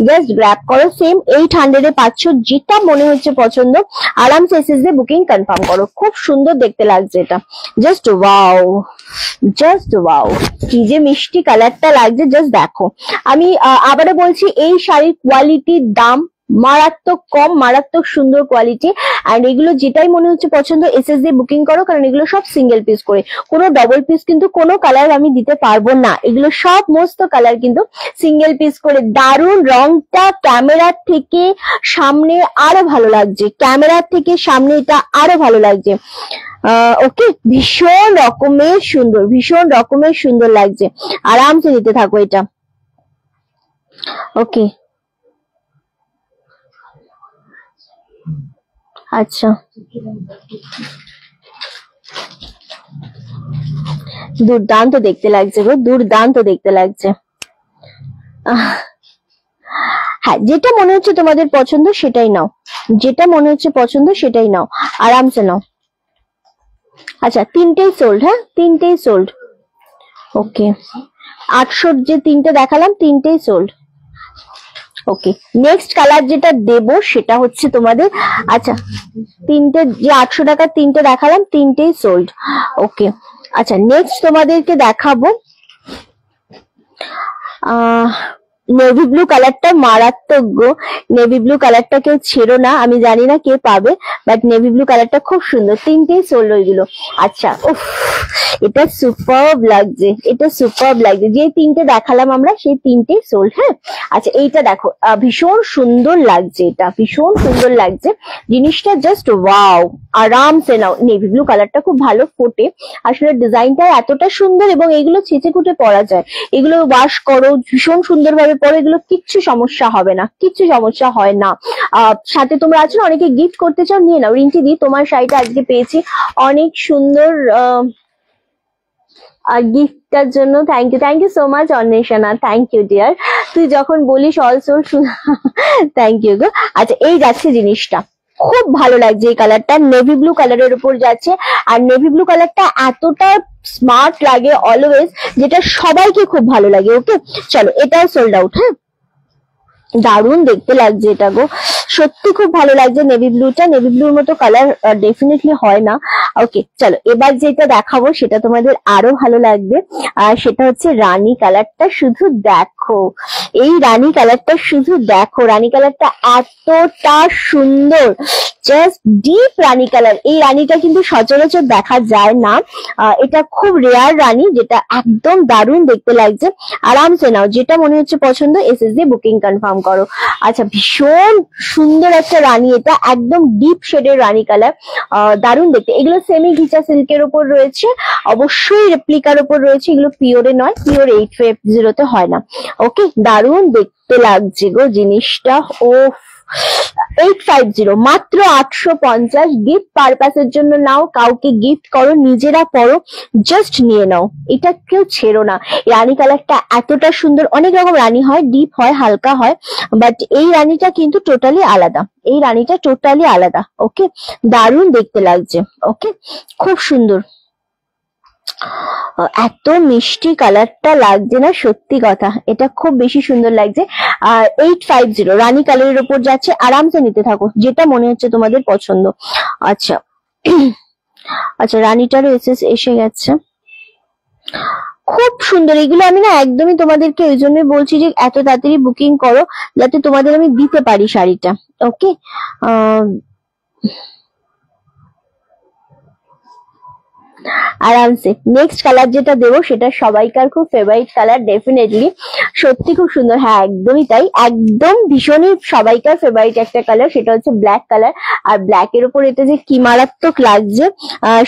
জাস্ট গ্র্যাব করো। সেম 800 এ পাচ্ছ, যেটা মনে হচ্ছে পছন্দ আরামসে এসএস দিয়ে বুকিং কনফার্ম করো। খুব সুন্দর দেখতে লাগছে এটা, জাস্ট ওয়াও, জাস্ট ওয়াও, কি যে মিষ্টি কালারটা লাগছে, জাস্ট দেখো। আমি আবারও বলছি, এই শাড়ির কোয়ালিটির দাম মারাত্মক কম, মারাত্মক সুন্দর কোয়ালিটি। আর এগুলো যেটাই মনে হচ্ছে পছন্দ এসএস দিয়ে বুকিং করো, কারণ এগুলো সব সিঙ্গেল পিস করে, কোনো ডবল পিস কিন্তু কোনো কালার আমি দিতে পারবো না। এগুলো সব সমস্ত কালার কিন্তু সিঙ্গেল পিস করে। দারুণ রংটা, ক্যামেরার থেকে সামনে আরো ভালো লাগছে, ক্যামেরার থেকে সামনে এটা আরো ভালো লাগছে। ওকে, ভীষণ রকমের সুন্দর, ভীষণ রকমের সুন্দর লাগছে। আরামসে নিতে থাকো এটা। ওকে, আচ্ছা, দুর্দান্ত দেখতে লাগছে গো, দুর্দান্ত দেখতে লাগছে। হ্যাঁ, যেটা মনে হচ্ছে তোমাদের পছন্দ সেটাই নাও, যেটা মনে হচ্ছে পছন্দ সেটাই নাও, আরামসে নাও। আচ্ছা, তিনটেই সোল্ড, হ্যাঁ তিনটেই সোল্ড। ওকে, 800 যে তিনটে দেখালাম তিনটেই সোল্ড। ওকে, নেক্সট কালার যেটা দেব সেটা হচ্ছে তোমাদের, আচ্ছা তিনটে যে 800 টাকার তিনটে দেখালাম তিনটেই সোল্ড। ওকে, আচ্ছা নেক্সট তোমাদেরকে দেখাবো নেভি ব্লু কালারটা, মারাত্মক গো। নেভি ব্লু কালারটা কেউ ছেড়ো না, আমি জানি না কে পাবে, বাট নেভি ব্লু কালারটা খুব সুন্দর, তিনটেই সোল্ড ওইগুলো। আচ্ছা, উফ, এটা সুপারব লাগছে, এটা সুপারব লাগছে। যে তিনটে দেখালাম আমরা সেই তিনটেই সোল্ড। হ্যাঁ, আচ্ছা এইটা দেখো, ভীষণ সুন্দর লাগছে, এটা ভীষণ সুন্দর লাগছে জিনিসটা, জাস্ট ওয়াও। আরামসে নাও, নেভি ব্লু কালারটা খুব ভালো ফোটে, আসলে ডিজাইনটা এতটা সুন্দর, এবং এগুলো ছেঁচে কুটে পরা যায়, এগুলো ওয়াশ করো ভীষণ সুন্দরভাবে পরো, এগুলো কিচ্ছু সমস্যা হবে না, কিচ্ছু সমস্যা হয় না। সাথে তোমরা আছো না, অনেকে গিফট করতে চাও, নিয়ে নাও। রিন্টি দি, তোমার শাড়িটা আজকে পেয়েছি, অনেক সুন্দর। গিফটটার জন্য thank you so much Anweshana, thank you dear. তুই যখন বলিস অল সোল, থ্যাংক ইউ গো। আচ্ছা, এই যাচ্ছে জিনিসটা, খুব ভালো লাগছে এই কালারটা, নেভি ব্লু কালারের উপর যাচ্ছে। আর নেভি ব্লু কালারটা এতটা স্মার্ট লাগে অলওয়েজ, যেটা সবাইকে খুব ভালো লাগে। ওকে চলো, এটাও সোল্ড আউট। হ্যাঁ, দারুণ দেখতে লাগছে এটা গো, সত্যি খুব ভালো লাগছে নেভি ব্লুটা। নেভি ব্লুর মতো কালার ডেফিনেটলি হয় না। ওকে চলো, এবার যেটা দেখাবো সেটা তোমাদের আরো ভালো লাগবে, আর সেটা হচ্ছে রানী কালারটা। শুধু দেখো এই রানী কালারটা, শুধু দেখো রানী কালারটা এতটা সুন্দর, জাস্ট ডিপ রানী কালার। এই রানীটা কিন্তু সচরাচর দেখা যায় না, এটা খুব রেয়ার রানী, যেটা একদম দারুণ দেখতে লাগছে। আরামসে নাও, যেটা মনে হচ্ছে পছন্দ এসএস দিয়ে বুকিং কনফার্ম করো। আচ্ছা, ভীষণ সুন্দর একটা রানী, এটা একদম ডিপ শেডের রানী কালার, দারুণ দেখতে। এগুলো সেমি ঘিচা সিল্কের উপর রয়েছে, অবশ্যই রেপ্লিকার উপর রয়েছে, এগুলো পিওরে নয়, পিওর 850 হয় না। ওকে, দারুণ দেখতে লাগছে গো জিনিসটা। ও 850, মাত্র 850। গিফট পারপাসের জন্য নাও, কাউকে গিফট করো, নিজেরা পরো, জাস্ট নিয়ে নাও, এটা কেউ ছেড়ো না। রানী কালারটা এতটা সুন্দর। অনেক রকম রানী হয়, ডিপ হয়, হালকা হয়, বাট এই রানীটা কিন্তু টোটালি আলাদা, এই রানীটা টোটালি আলাদা। ওকে, দারুণ দেখতে লাগছে। ওকে, খুব সুন্দর, এত মিষ্টি কালারটা লাগছে না, সত্যি কথা, এটা খুব বেশি সুন্দর লাগছে। আর 850 রানী কালারের উপর যাচ্ছে, আরামসে নিতে থাকো, যেটা মনে হচ্ছে তোমাদের পছন্দ। আচ্ছা আচ্ছা, রানীটারও এসএস এসে গেছে, খুব সুন্দর। এগুলো আমি না একদমই তোমাদেরকে ওই জন্যই বলছি যে এত তাড়াতাড়ি বুকিং করো, যাতে তোমাদের আমি দিতে পারি শাড়িটা। ওকে, আরামসে নেক্সট কালার যেটা দেবো সেটা সবাইকার খুব ফেভারিট কালার, ডেফিনেটলি সত্যি খুব সুন্দর। হ্যাঁ, একদমই তাই, একদম ভীষণই সবাইকার ফেভারিট একটা কালার, সেটা হচ্ছে ব্ল্যাক কালার। আর ব্ল্যাক এর উপর এটা যে কি মারাত্মক লাগছে,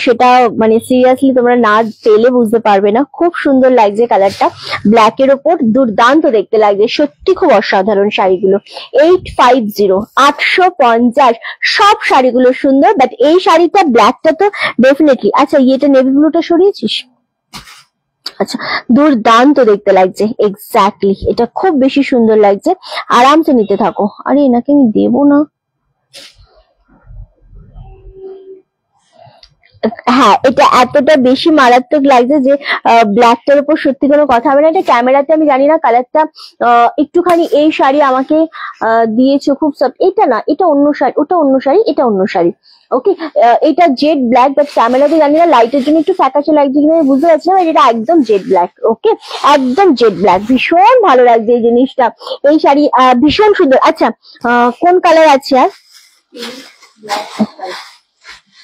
সেটা মানে সিরিয়াসলি তোমরা না পেলে বুঝতে পারবে না, খুব সুন্দর লাগছে কালারটা। ব্ল্যাক এর উপর দুর্দান্ত দেখতে লাগছে, সত্যি খুব অসাধারণ শাড়িগুলো। 850, 850, সব শাড়িগুলো সুন্দর, বাট এই শাড়িটা ব্ল্যাকটা তো ডেফিনেটলি। আচ্ছা, এটা নেভি ব্লুটা সরিয়েছিস? আচ্ছা, দুর্দান্ত দেখতে লাগছে, এক্স্যাক্টলি, এটা খুব বেশি সুন্দর লাগছে, আরামসে নিতে থাকো। আরে এনাকে আমি দেবো না, হ্যাঁ, এটা এতটা বেশি মারাত্মক লাগছে যে ব্ল্যাকটার উপর সত্যি কোনো কথা হবে না। এটা ক্যামেরাতে আমি জানি না কালারটা একটুখানি, এই শাড়ি আমাকে দিয়েছো খুব সব, এটা না, এটা অন্য শাড়ি, ওটা অন্য শাড়ি, এটা অন্য শাড়ি। ওকে, এটা জেড ব্ল্যাক, বাট ক্যামেরাতে জানি না লাইটের জন্য একটু ফ্যাকাশে লাগছে কিনা আমি বুঝতে পারছি না, এটা একদম জেড ব্ল্যাক। ওকে, একদম জেড ব্ল্যাক, ভীষণ ভালো লাগছে এই জিনিসটা, এই শাড়ি ভীষণ সুন্দর। আচ্ছা, কোন কালার আছে আর?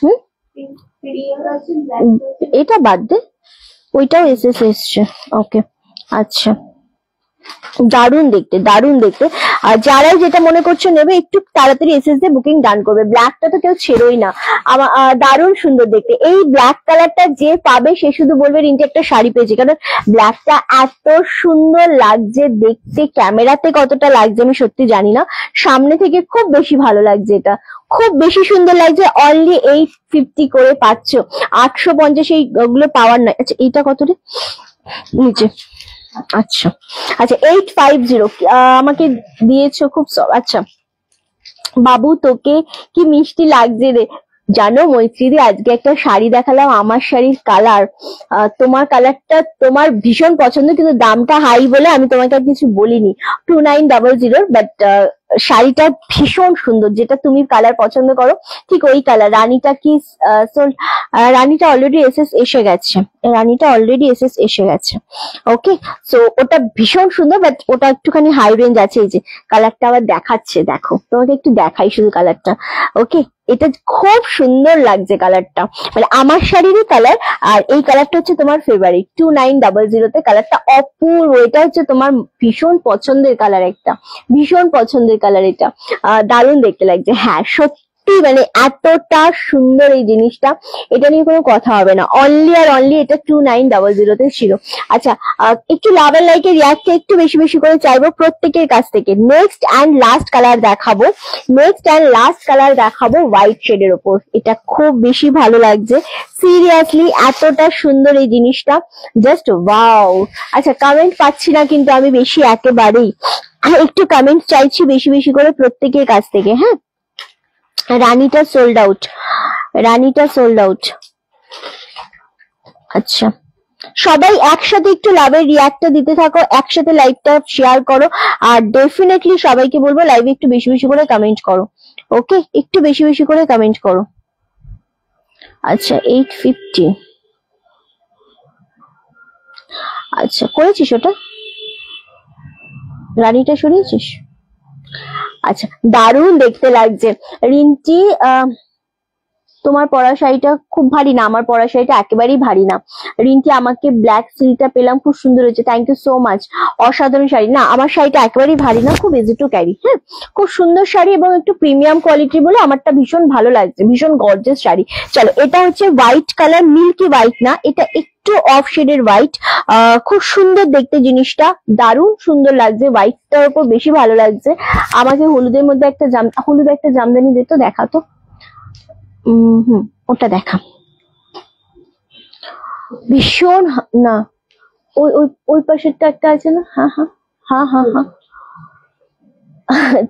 হুম, এটা বাদ দে, ওইটাও এসএস এসছে। ওকে, আচ্ছা, দারুণ দেখতে, দারুণ দেখতে। আর যারাই যেটা মনে করছো নেবে, একটু তাড়াতাড়ি এসএস দিয়ে বুকিং ডান করবে, ব্ল্যাকটা তো কেউ ছেড়োই না। আমার দারুণ সুন্দর দেখতে, এই ব্ল্যাক কালারটা যে পাবে সে শুধু বলবে রিন্টি একটা শাড়ি পেয়েছে, কারণ ব্ল্যাকটা এত সুন্দর লাগছে দেখতে। ক্যামেরাতে কতটা লাগছে আমি সত্যি জানি না, সামনে থেকে খুব বেশি ভালো লাগছে, এটা খুব বেশি সুন্দর লাগছে। অনলি 850 করে পাচ্ছ, 850 এইগুলো পাওয়ার নয়। আচ্ছা, এইটা কত রে নিচে? আচ্ছা আচ্ছা, 850 আমাকে দিয়েছো, খুব আচ্ছা বাবু, তোকে কি মিষ্টি লাগছে রে। জানো মৈত্রীদি, আজকে একটা শাড়ি দেখালাম, আমার শাড়ির কালার, তোমার কালারটা তোমার ভীষণ পছন্দ, কিন্তু দামটা হাই বলে আমি তোমাকে আর কিছু বলিনি। 2900, বাট শাড়িটা ভীষণ সুন্দর, যেটা তুমি কালার পছন্দ করো ঠিক ওই কালার। রানীটা কি রানীটা অলরেডি এসএস এসে গেছে, রানীটা অলরেডি এসএস এসে গেছে। ওকে, সো ওটা ভীষণ সুন্দর, বাট ওটা একটুখানি হাই রেঞ্জ আছে। এই যে কালারটা আবার দেখাচ্ছে, দেখো তোমাকে একটু দেখাই শুধু কালারটা। ওকে, এটা খুব সুন্দর লাগছে কালারটা, মানে আমার শাড়িরই কালার। আর এই কালারটা হচ্ছে তোমার ফেভারিট, 2900 কালারটা অপূর্ব। এটা হচ্ছে তোমার ভীষণ পছন্দের কালার, একটা ভীষণ পছন্দের কালার, এটা দারুণ দেখতে লাগছে। হ্যাঁ সত্যি, মানে এতটা সুন্দর এই জিনিসটা, এটা নিয়ে কোনো কথা হবে না। অনলি আর অনলি এটা 2900 ছিল। আচ্ছা, একটু লাভ এন্ড লাইকের রিয়াক্টটা একটু বেশি বেশি করে চাইবো প্রত্যেকের কাছ থেকে। নেক্সট অ্যান্ড লাস্ট কালার দেখাবো, নেক্সট অ্যান্ড লাস্ট কালার দেখাবো হোয়াইট শেডের ওপর। এটা খুব বেশি ভালো লাগছে, সিরিয়াসলি এতটা সুন্দর এই জিনিসটা, জাস্ট ওয়াও। আচ্ছা, কমেন্ট পাচ্ছি না কিন্তু আমি বেশি, একেবারেই একটু কমেন্ট চাইছি বেশি বেশি করে প্রত্যেকের কাছ থেকে। হ্যাঁ, রানীটা সোল্ড আউট, রানীটা সোল্ড আউট। আচ্ছা, সবাই একসাথে একটু লাভের রিয়াক্টটা দিতে থাকো, একসাথে লাইভটা শেয়ার করো, আর ডেফিনেটলি সবাইকে বলবো লাইভে একটু বেশি বেশি করে কমেন্ট করো। ওকে, একটু বেশি বেশি করে কমেন্ট করো। আচ্ছা, 850, আচ্ছা করেছিস ওটা, রানীটা সরিয়েছিস? আচ্ছা, দারুণ দেখতে লাগছে রিন্টি। তোমার পরা শাড়িটা খুব ভারী না, আমার পরা শাড়িটা একেবারেই ভারী না। রিন্টি আমাকে ব্ল্যাক সিলটা পেলাম, খুব সুন্দর হয়েছে, থ্যাংক ইউ সো মাচ। অসাধারণ শাড়ি, না আমার শাড়িটা একেবারেই ভারী না, খুব ইজি টু ক্যারি। হ্যাঁ, খুব সুন্দর শাড়ি এবং একটু প্রিমিয়াম কোয়ালিটি বলে আমারটা ভীষণ ভালো লাগছে, ভীষণ গর্জিয়াস শাড়ি। চলো, এটা হচ্ছে হোয়াইট কালার, মিল্কি হোয়াইট না, এটা একটু অফ শেডের হোয়াইট। খুব সুন্দর দেখতে জিনিসটা, দারুণ সুন্দর লাগছে, হোয়াইটটার উপর বেশি ভালো লাগছে আমাকে। হলুদের মধ্যে একটা হলুদ একটা জামদানি দিত, দেখাতো। ওটা দেখা, ভীষণ না, ওই ওই ওই পাশেরটা একটা আছে না। হ্যাঁ হ্যাঁ হ্যাঁ হ্যাঁ হ্যাঁ,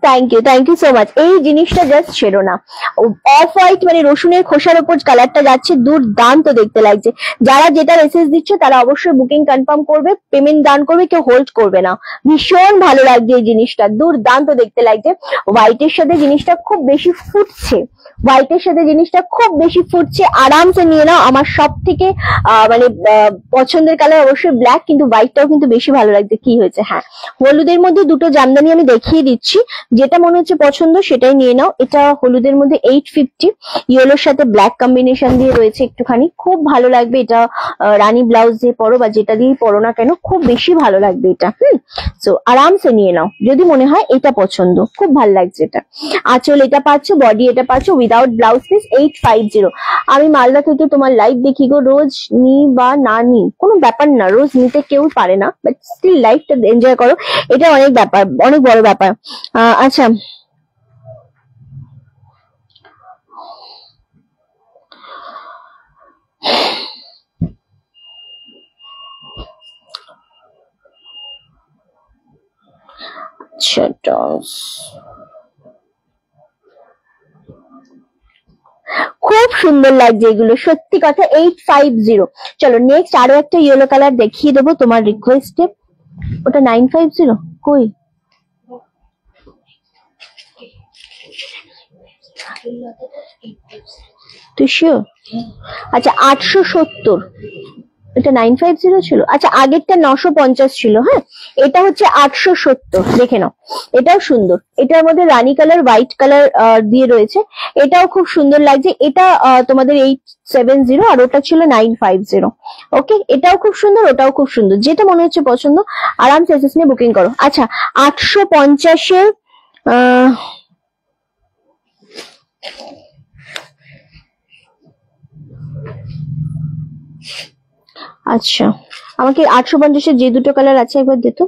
থ্যাংক ইউ সো মাচ। এই জিনিসটা জাস্ট ছেড়ো না, অফ হোয়াইট মানে রসুনের খোসার উপর কালারটা যাচ্ছে, দুর্দান্ত দেখতে লাগছে। যারা যেটা মেসেজ দিচ্ছে তারা অবশ্যই বুকিং কনফার্ম করবে, পেমেন্ট দান করবে, কেউ হোল্ড করবে না। ভীষণ ভালো লাগছে এই জিনিসটা, দুর্দান্ত দেখতে লাগছে। হোয়াইটের সাথে জিনিসটা খুব বেশি ফুটছে, হোয়াইটের সাথে জিনিসটা খুব বেশি ফুটছে, আরামসে নিয়ে নাও। আমার সব থেকে মানে পছন্দের কালার অবশ্যই ব্ল্যাক, কিন্তু হোয়াইটটাও কিন্তু বেশি ভালো লাগছে। কি হয়েছে, হ্যাঁ হলুদের মধ্যে দুটো জামদানি আমি দেখিয়ে দিচ্ছি, যেটা মনে হচ্ছে পছন্দ সেটাই নিয়ে নাও। এটা হলুদের মধ্যে 850, ইয়েলোর সাথে ব্ল্যাক কম্বিনেশন দিয়ে রয়েছে একটুখানি, খুব ভালো লাগবে এটা। রানী ব্লাউজ দিয়ে পরো বা যেটা দিয়েই পরো না কেন, খুব বেশি ভালো লাগবে এটা। সো আরামসে নিয়ে নাও যদি মনে হয় এটা পছন্দ, খুব ভালো লাগছে এটা। আঁচল এটা পাচ্ছ, বডি এটা পাচ্ছ উইদাউট ব্লাউজ পিস, 850। আমি মালদা থেকে তোমার লাইভ দেখি গো, রোজ নি বা না নি কোনো ব্যাপার না, রোজ নিতে কেউ পারে না, বাট স্টিল লাইফটা এনজয় করো, এটা অনেক ব্যাপার, অনেক বড় ব্যাপার। আচ্ছা, খুব সুন্দর লাগছে এগুলো, সত্যি কথা। 850। চলো নেক্সট আরো একটা ইয়েলো কালার দেখিয়ে দেবো তোমার রিকোয়েস্টে। ওটা 950 কই? তুই শিওর? আচ্ছা 870, এটা 950 ছিল। আচ্ছা আগেরটা 950 ছিল। হ্যাঁ, এটা হচ্ছে 870, দেখে নাও, এটাও সুন্দর। এটার মধ্যে রানী কালার হোয়াইট কালার দিয়ে রয়েছে, এটাও খুব সুন্দর লাগছে। এটা তোমাদের 870 আর ওটা ছিল 950। ওকে, এটাও খুব সুন্দর, ওটাও খুব সুন্দর, যেটা মনে হচ্ছে পছন্দ আরামসে এসএস নিয়ে বুকিং করো। আচ্ছা 850-এর আচ্ছা আমাকে 850-এর যে দুটো কালার আছে একবার দে তো।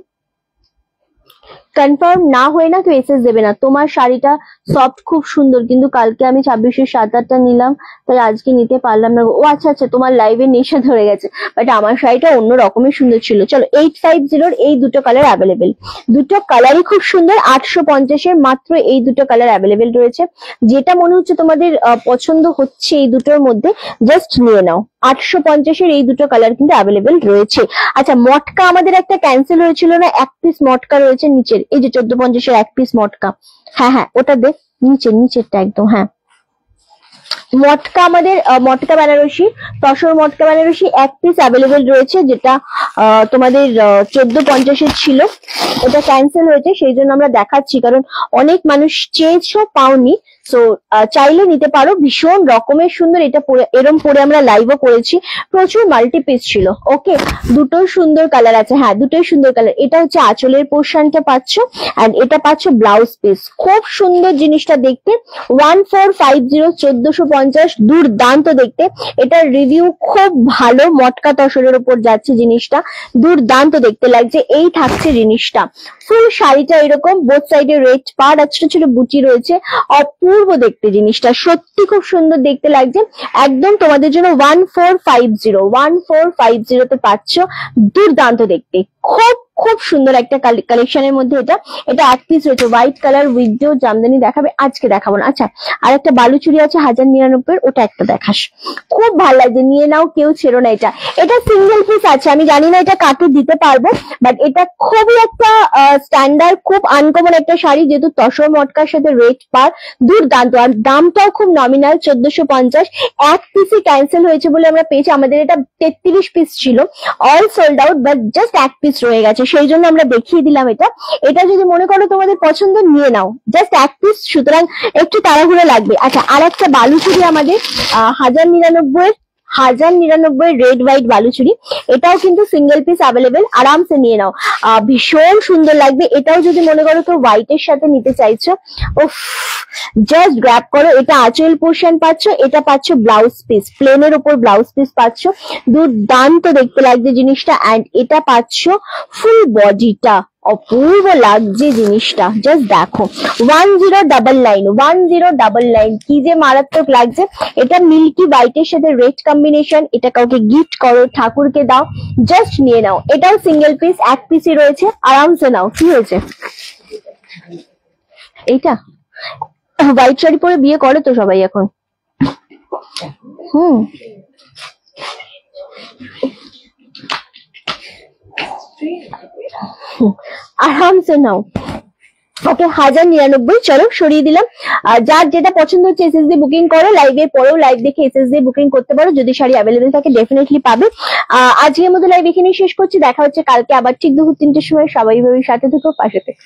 কনফার্ম না হয়ে না তো এসএস দেবে না। তোমার শাড়িটা সফট খুব সুন্দর, কিন্তু কালকে আমি 26-এর 7-8টা নিলাম, তাই আজকে নিতে পারলাম না। ও আচ্ছা আচ্ছা, তোমার লাইভে নেশা ধরে গেছে, বাট আমার শাড়িটা অন্য রকমের সুন্দর ছিল। চলো 850-এর এই দুটো কালার অ্যাভেলেবেল, দুটো কালারই খুব সুন্দর। 850-এর মাত্র এই দুটো কালার অ্যাভেলেবেল রয়েছে, যেটা মনে হচ্ছে তোমাদের পছন্দ হচ্ছে এই দুটোর মধ্যে জাস্ট নিয়ে নাও। 850-এর এই দুটো কালার কিন্তু অ্যাভেলেবেল রয়েছে। আচ্ছা মটকা আমাদের একটা ক্যান্সেল হয়েছিল না, এক পিস মটকা রয়েছে নিচের, এই যে 1450-এর এক পিস মটকা। হ্যাঁ হ্যাঁ ওটা দে, নিচেরটা একদম। হ্যাঁ মটকা আমাদের মটকা বেনারসি, তসর মটকা বেনারসি এক পিস অ্যাভেলেবেল রয়েছে, যেটা তোমাদের 1450-এর ছিল, ওটা ক্যান্সেল হয়েছে, সেই জন্য আমরা দেখাচ্ছি, কারণ অনেক মানুষ চেয়েছো পাওনি। সো চাইলে নিতে পারো, ভীষণ রকমের সুন্দর। এটা পরে এরম পরে আমরা লাইভও করেছি, প্রচুর মাল্টি পিস ছিল। ওকে, দুটোই সুন্দর কালার আছে। হ্যাঁ দুটোই সুন্দর কালার। এটা হচ্ছে আঁচলের পোর্শনটা পাচ্ছ, এন্ড এটা পাচ্ছ ব্লাউজ পিস। খুব সুন্দর জিনিসটা দেখতে, 1450, 1450, দুর্দান্ত দেখতে। এটার রিভিউ খুব ভালো, মটকা তসরের উপর যাচ্ছে জিনিসটা, দুর্দান্ত দেখতে লাগছে। এই থাকছে জিনিসটা, ফুল শাড়িটা এরকম, বোথ সাইডে রেড পার্ট আর ছোট ছোট বুটি রয়েছে, অপূর্ব দেখতে জিনিসটা, সত্যি খুব সুন্দর দেখতে লাগছে। একদম তোমাদের জন্য 1450 তে পাচ্ছ, দুর্দান্ত দেখতে, খুব খুব সুন্দর একটা কালেকশনের মধ্যে এটা। এটা এক পিস রয়েছে, হোয়াইট কালার উইথ জামদানি দেখাবে, আজকে দেখাবো না। আচ্ছা আর একটা বালুচুরি আছে 1099, ওটা একটা দেখাস, খুব ভালো লাগছে, নিয়ে নাও, কেউ ছেড়ো না। এটা এটা সিঙ্গেল পিস আছে, আমি জানি না এটা কাকে দিতে পারবো, বাট এটা খুবই একটা স্ট্যান্ডার্ড, খুব আনকমন একটা শাড়ি, যেহেতু তসর মটকার সাথে রেড পার, দুর্দান্ত। আর দামটাও খুব নমিনাল, 1450। এক পিসই ক্যান্সেল হয়েছে বলে আমরা পেয়েছি, আমাদের এটা 33 পিস ছিল, all sold out, but just এক পিস রয়ে গেছে। সেই জন্য আমরা দেখিয়ে দিলাম এটা। এটা যদি মনে করো তোমাদের পছন্দ নিয়ে নাও, জাস্ট এক পিস, সুতরাং একটু তাড়াহুড়ো লাগবে। আচ্ছা, আর একটা বালুচুরি আমাদের 1099 রেড হোয়াইট বালুচুরি, এটাও কিন্তু সিঙ্গেল পিস অ্যাভেলেবেল, আরামসে নিয়ে নাও। ভীষণ সুন্দর লাগবে। এটাও যদি মনে করো তো হোয়াইটের সাথে নিতে চাইছো, উফ, জাস্ট গ্র্যাব করো। এটা আঁচল পোর্শন পাচ্ছ, এটা পাচ্ছ ব্লাউজ পিস, প্লেনের উপর ব্লাউজ পিস পাচ্ছ, দুর্দান্ত দেখতে লাগছে জিনিসটা। অ্যান্ড এটা পাচ্ছ ফুল বডিটা, অপূর্ব লাগছে জিনিসটা, জাস্ট দেখো। 1099 কি যে মারাত্মক লাগছে। এটা মিল্কি হোয়াইটের সাথে রেড কম্বিনেশন, এটা কাউকে গিফট করো, ঠাকুরকে দাও, জাস্ট নিয়ে নাও। এটাও সিঙ্গেল পিস, এক পিসই রয়েছে, আরামসে নাও। কি হয়েছে এইটা? হোয়াইট শাড়ি পরে বিয়ে করে তো সবাই এখন। আরামসে নাও। ওকে, 1099। চলো সরিয়ে দিলাম। যার যেটা পছন্দ হচ্ছে এসএসডি বুকিং করো, লাইভের পরেও লাইভ দেখে এসএসডি বুকিং করতে পারো। যদি শাড়ি অ্যাভেলেবেল থাকে ডেফিনেটলি পাবে। আজকের মতো লাইভ এখানেই শেষ করছি, দেখা হচ্ছে কালকে আবার ঠিক দুপুর 3টের সময়। সবাই সাথে থেকো, পাশে থেকো।